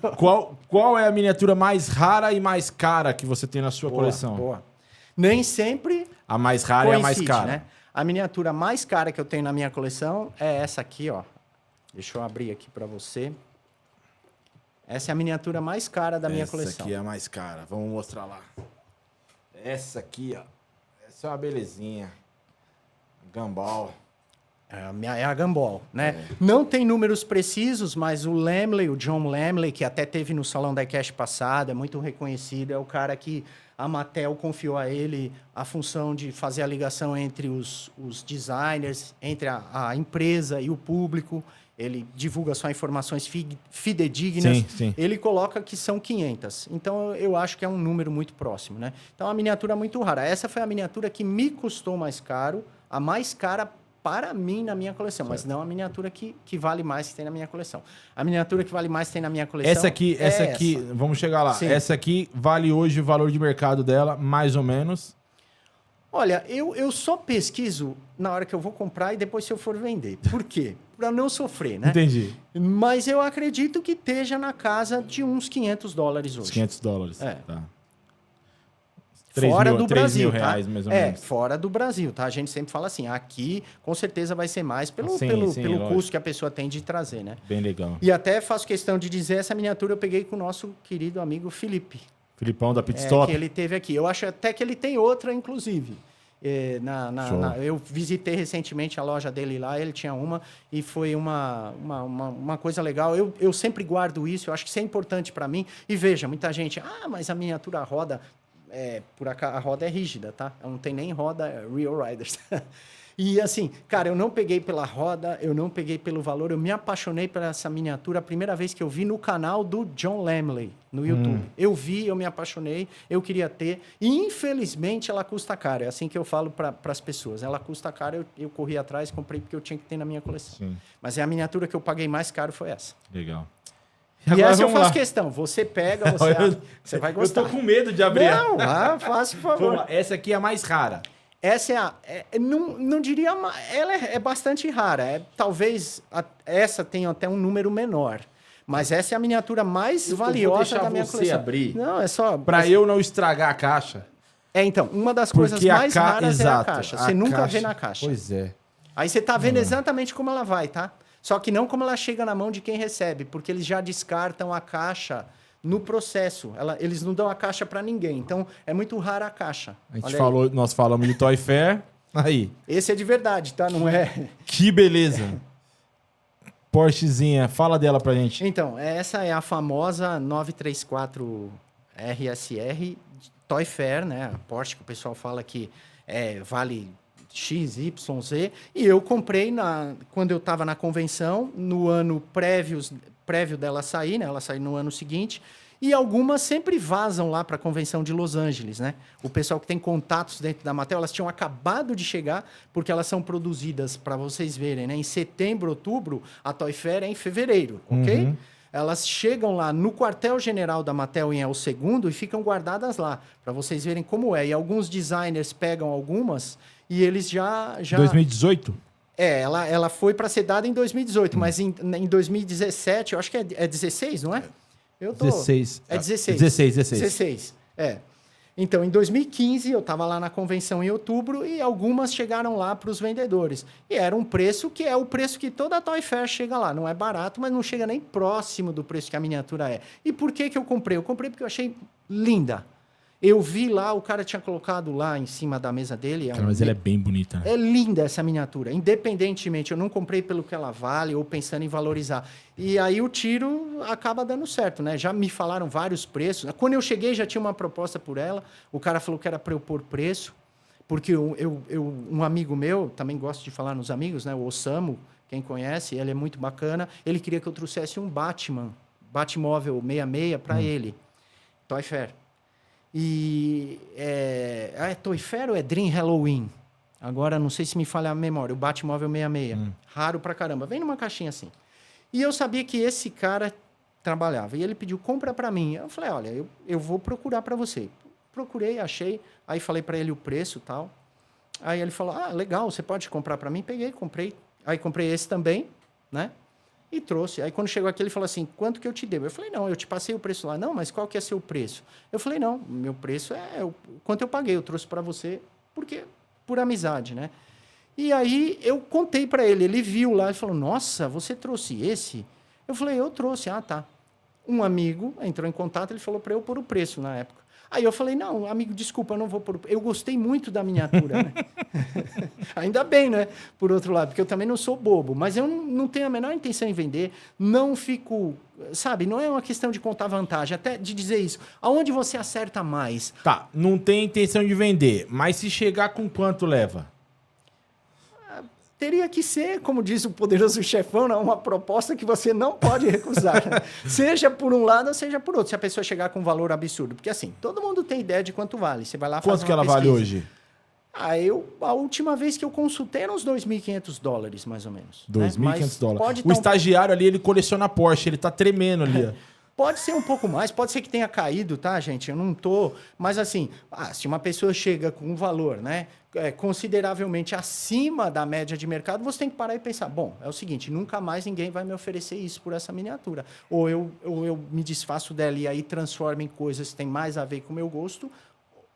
Qual é a miniatura mais rara e mais cara que você tem na sua coleção? Boa. Nem sempre A mais rara é a mais coincide, cara. né? A miniatura mais cara que eu tenho na minha coleção é essa aqui, ó. Deixa eu abrir aqui para você. Essa é a miniatura mais cara da minha coleção. Essa aqui é a mais cara. Vamos mostrar lá. Essa aqui, ó. Essa é uma belezinha. Gumball. É a Gumball, né? Não tem números precisos, mas o John Lamley, que até teve no Salão da Cash passado, é muito reconhecido, é o cara que a Mattel confiou a ele a função de fazer a ligação entre os designers, entre a empresa e o público. Ele divulga só informações fidedignas. Sim. Ele coloca que são 500. Então, eu acho que é um número muito próximo, né? Então, é uma miniatura muito rara. Essa foi a miniatura que me custou mais caro, a mais cara para mim na minha coleção, mas não a miniatura que vale mais que tem na minha coleção. A miniatura que vale mais que tem na minha coleção Essa aqui, vamos chegar lá. Sim. Essa aqui vale hoje o valor de mercado dela, mais ou menos. Olha, eu só pesquiso na hora que eu vou comprar e depois se eu for vender. Por quê? Para não sofrer, né? Entendi. Mas eu acredito que esteja na casa de uns $500 hoje. Os $500. É. Tá. Fora do 3 Brasil, mil tá? reais, mais ou menos. Fora do Brasil, tá? A gente sempre fala assim, aqui com certeza vai ser mais pelo Sim, lógico. custo que a pessoa tem de trazer, né? Bem legal. E até faço questão de dizer, essa miniatura eu peguei com o nosso querido amigo Felipe. Filipão da Pitstop. Que ele teve aqui. Eu acho até que ele tem outra, inclusive. Eu visitei recentemente a loja dele lá, ele tinha uma, e foi uma coisa legal. Eu sempre guardo isso, eu acho que isso é importante para mim. E veja, muita gente, mas a miniatura roda, a roda é rígida, tá? Não tem nem roda Real Riders. E assim, cara, eu não peguei pela roda, eu não peguei pelo valor, eu me apaixonei por essa miniatura a primeira vez que eu vi no canal do John Lamley, no YouTube. Eu vi, eu me apaixonei, eu queria ter, e infelizmente ela custa caro, é assim que eu falo para as pessoas, ela custa caro, eu corri atrás, comprei porque eu tinha que ter na minha coleção. Sim. Mas a miniatura que eu paguei mais caro foi essa. Legal. E Agora essa eu vamos faço lá. questão, você pega, você vai gostar. Eu tô com medo de abrir. Não, faça, por favor. Vamos lá. Essa aqui é a mais rara. Essa não diria, ela é bastante rara. Talvez essa tenha até um número menor. Mas essa é a miniatura mais valiosa da minha coleção. Abrir. Não, é só... Pra eu não estragar a caixa. Então, uma das coisas mais raras é a caixa. Você nunca vê na caixa. Pois é. Aí você tá vendo exatamente como ela vai, tá? Só que não como ela chega na mão de quem recebe, porque eles já descartam a caixa no processo. Eles não dão a caixa para ninguém. Então, é muito rara a caixa. Nós falamos de Toy Fair. Aí. Esse é de verdade, tá? Não é... Que beleza. Porschezinha. Fala dela pra gente. Então, essa é a famosa 934 RSR Toy Fair, né? A Porsche que o pessoal fala que vale X, Y, Z. E eu comprei quando eu estava na convenção, no ano prévio dela sair, né? Ela saiu no ano seguinte. E algumas sempre vazam lá para a convenção de Los Angeles, né? O pessoal que tem contatos dentro da Mattel, elas tinham acabado de chegar, porque elas são produzidas, para vocês verem, né? Em setembro, outubro, a Toy Fair é em fevereiro, ok? Elas chegam lá no quartel-general da Mattel em El Segundo e ficam guardadas lá, para vocês verem como é. E alguns designers pegam algumas e eles já... 2018? Ela foi para ser dada em 2018, mas em 2017, eu acho que é 16, não é? 16. É 16. 16, Então, em 2015, eu estava lá na convenção em outubro e algumas chegaram lá para os vendedores. E era um preço que é o preço que toda a Toy Fair chega lá. Não é barato, mas não chega nem próximo do preço que a miniatura é. E por que eu comprei? Eu comprei porque eu achei linda. Eu vi lá, o cara tinha colocado lá em cima da mesa dele. Cara, mas ela é bem bonita, né? É linda essa miniatura. Independentemente, eu não comprei pelo que ela vale ou pensando em valorizar. E aí o tiro acaba dando certo, né? Já me falaram vários preços. Quando eu cheguei, já tinha uma proposta por ela. O cara falou que era para eu pôr preço. Porque um amigo meu, também gosto de falar nos amigos, né? O Osamu, quem conhece, ele é muito bacana. Ele queria que eu trouxesse um Batmóvel 66 para ele. Toy Fair. E é Toy Fair ou é Dream Halloween? Agora, não sei se me falha a memória. O Batmóvel 66. Raro pra caramba. Vem numa caixinha assim. E eu sabia que esse cara trabalhava. E ele pediu, compra pra mim. Eu falei, olha, eu vou procurar pra você. Procurei, achei. Aí falei pra ele o preço e tal. Aí ele falou, legal, você pode comprar pra mim? Peguei, comprei. Aí comprei esse também, né? E trouxe. Aí, quando chegou aqui, ele falou assim, quanto que eu te devo? Eu falei, não, eu te passei o preço lá. Não, mas qual que é seu preço? Eu falei, não, meu preço é quanto eu paguei. Eu trouxe para você por amizade, né? E aí, eu contei para ele. Ele viu lá e falou, nossa, você trouxe esse? Eu falei, eu trouxe. Ah, tá. Um amigo entrou em contato, ele falou para eu pôr o preço na época. Aí eu falei, não, amigo, desculpa, eu não vou pôr... Eu gostei muito da miniatura, né? Ainda bem, né? Por outro lado, porque eu também não sou bobo. Mas eu não tenho a menor intenção em vender. Não fico... Sabe, não é uma questão de contar vantagem. Até de dizer isso. Aonde você acerta mais? Tá, não tem intenção de vender. Mas se chegar com quanto leva? Teria que ser, como diz o poderoso chefão, uma proposta que você não pode recusar. Seja por um lado, seja por outro. Se a pessoa chegar com um valor absurdo. Porque assim, todo mundo tem ideia de quanto vale. Você vai lá fazer quanto que ela pesquisa. vale hoje? A última vez que eu consultei era uns $2.500, mais ou menos. $2.500. O estagiário ali, ele coleciona Porsche. Ele tá tremendo ali. Pode ser um pouco mais, pode ser que tenha caído, tá, gente? Eu não tô... Mas assim, se uma pessoa chega com um valor, né, consideravelmente acima da média de mercado, você tem que parar e pensar, bom, é o seguinte, nunca mais ninguém vai me oferecer isso por essa miniatura. Ou eu me desfaço dela e aí transformo em coisas que têm mais a ver com o meu gosto,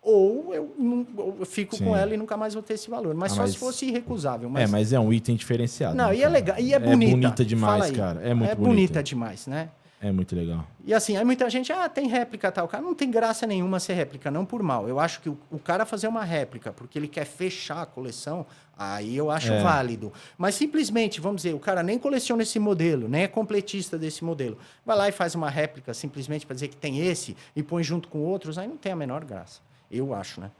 ou eu fico com ela e nunca mais vou ter esse valor. Mas se fosse irrecusável. Mas é um item diferenciado. Não, né, e é legal, e é bonita. É bonita demais, cara. É muito bonita. É bonita demais, né? É muito legal. E assim, aí muita gente, tem réplica tal. Cara, não tem graça nenhuma ser réplica, não por mal. Eu acho que o cara fazer uma réplica porque ele quer fechar a coleção, aí eu acho válido. Mas simplesmente, vamos dizer, o cara nem coleciona esse modelo, nem é completista desse modelo. Vai lá e faz uma réplica simplesmente para dizer que tem esse e põe junto com outros, aí não tem a menor graça. Eu acho, né?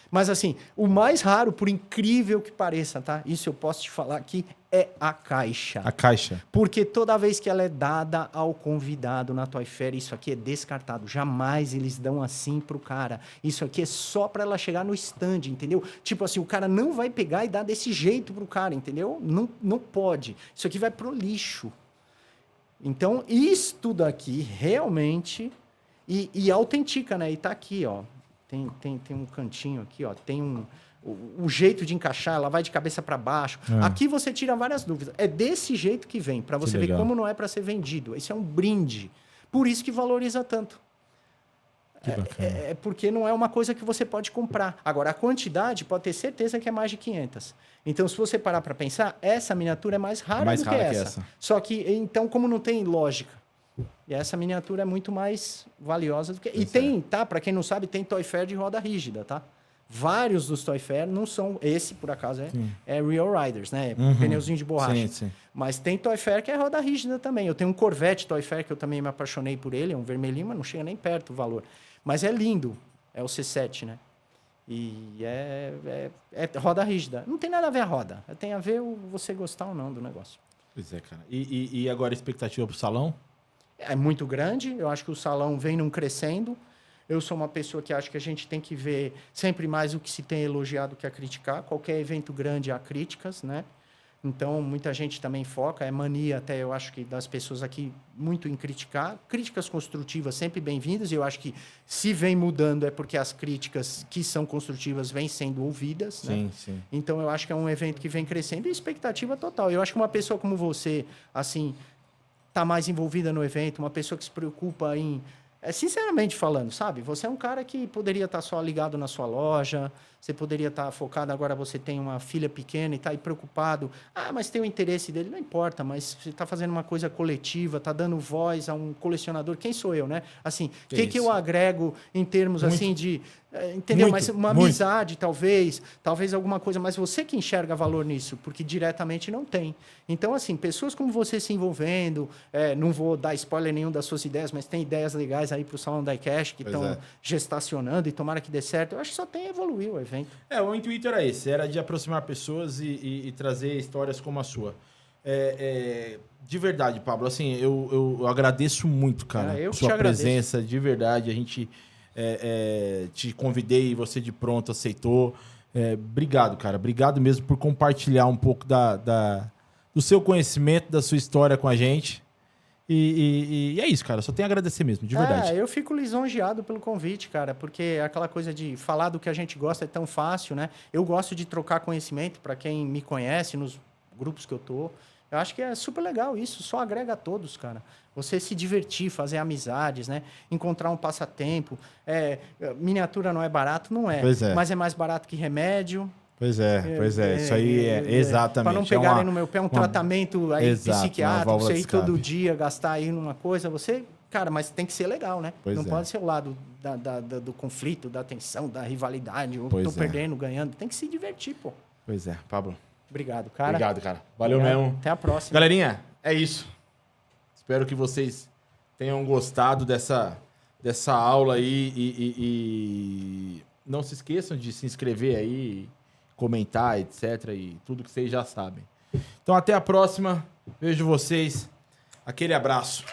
Mas assim, o mais raro, por incrível que pareça, tá? Isso eu posso te falar aqui, é a caixa. A caixa. Porque toda vez que ela é dada ao convidado na Toy Fair, isso aqui é descartado. Jamais eles dão assim pro cara. Isso aqui é só para ela chegar no stand, entendeu? Tipo assim, o cara não vai pegar e dar desse jeito pro cara, entendeu? Não pode. Isso aqui vai pro lixo. Então, isto daqui realmente... E autentica, né? E tá aqui, ó. Tem um cantinho aqui, ó. Tem o jeito de encaixar, ela vai de cabeça para baixo. Aqui você tira várias dúvidas. É desse jeito que vem, para você ver como não é para ser vendido. Isso é um brinde. Por isso que valoriza tanto. Porque não é uma coisa que você pode comprar. Agora, a quantidade pode ter certeza que é mais de 500. Então, se você parar para pensar, essa miniatura é mais rara do que essa. Só que, então, como não tem lógica, e essa miniatura é muito mais valiosa do que... E tem, tá? Para quem não sabe, tem Toy Fair de roda rígida, tá? Vários dos Toy Fair não são... Esse, por acaso, é Real Riders, né? Pneuzinho de borracha. Sim. Mas tem Toy Fair que é roda rígida também. Eu tenho um Corvette Toy Fair que eu também me apaixonei por ele. É um vermelhinho, mas não chega nem perto o valor. Mas é lindo. É o C7, né? E é roda rígida. Não tem nada a ver a roda. Tem a ver você gostar ou não do negócio. Pois é, cara. E agora a expectativa pro salão? É muito grande. Eu acho que o salão vem num crescendo. Eu sou uma pessoa que acha que a gente tem que ver sempre mais o que se tem elogiado que a criticar. Qualquer evento grande há críticas, né? Então, muita gente também foca, é mania até, eu acho que das pessoas aqui, muito em criticar. Críticas construtivas sempre bem-vindas, e eu acho que se vem mudando é porque as críticas que são construtivas vêm sendo ouvidas. Sim, né? sim. Então, eu acho que é um evento que vem crescendo e expectativa total. Eu acho que uma pessoa como você, assim, está mais envolvida no evento, uma pessoa que se preocupa em... sinceramente falando, sabe? Você é um cara que poderia estar só ligado na sua loja, você poderia estar focado, agora você tem uma filha pequena e está aí preocupado. Ah, mas tem o interesse dele, não importa, mas você está fazendo uma coisa coletiva, está dando voz a um colecionador. Quem sou eu, né? Assim, o que eu agrego em termos Muito. assim de... entendeu? Muito, mas uma muito. amizade, talvez alguma coisa, mas você que enxerga valor nisso, porque diretamente não tem. Então, assim, pessoas como você se envolvendo, não vou dar spoiler nenhum das suas ideias, mas tem ideias legais aí para o Salão da iCash que estão gestacionando e tomara que dê certo. Eu acho que só tem a evoluir o evento. O intuito era esse, era de aproximar pessoas e trazer histórias como a sua. De verdade, Pablo, assim, eu agradeço muito, cara, eu sua te agradeço. presença, de verdade. A gente te convidei e você de pronto aceitou. Obrigado, cara. Obrigado mesmo por compartilhar um pouco do seu conhecimento, da sua história com a gente. E é isso, cara. Só tenho a agradecer mesmo, de verdade. Eu fico lisonjeado pelo convite, cara, porque aquela coisa de falar do que a gente gosta é tão fácil, né? Eu gosto de trocar conhecimento para quem me conhece nos grupos que eu tô. Eu acho que é super legal isso, só agrega a todos, cara. Você se divertir, fazer amizades, né? Encontrar um passatempo. Miniatura não é barato? Não é. Pois é. Mas é mais barato que remédio. Pois é. Isso aí exatamente. Para não pegarem no meu pé tratamento aí psiquiátrico, você ir todo dia, gastar aí numa coisa, você... Cara, mas tem que ser legal, né? Não pode ser o lado do conflito, da tensão, da rivalidade. Eu tô perdendo, ganhando. Tem que se divertir, pô. Pois é, Pablo. Obrigado, cara. Obrigado, cara. Valeu mesmo. Até a próxima. Galerinha, é isso. Espero que vocês tenham gostado dessa aula aí e não se esqueçam de se inscrever aí, comentar, etc. E tudo que vocês já sabem. Então, até a próxima. Vejo vocês. Aquele abraço.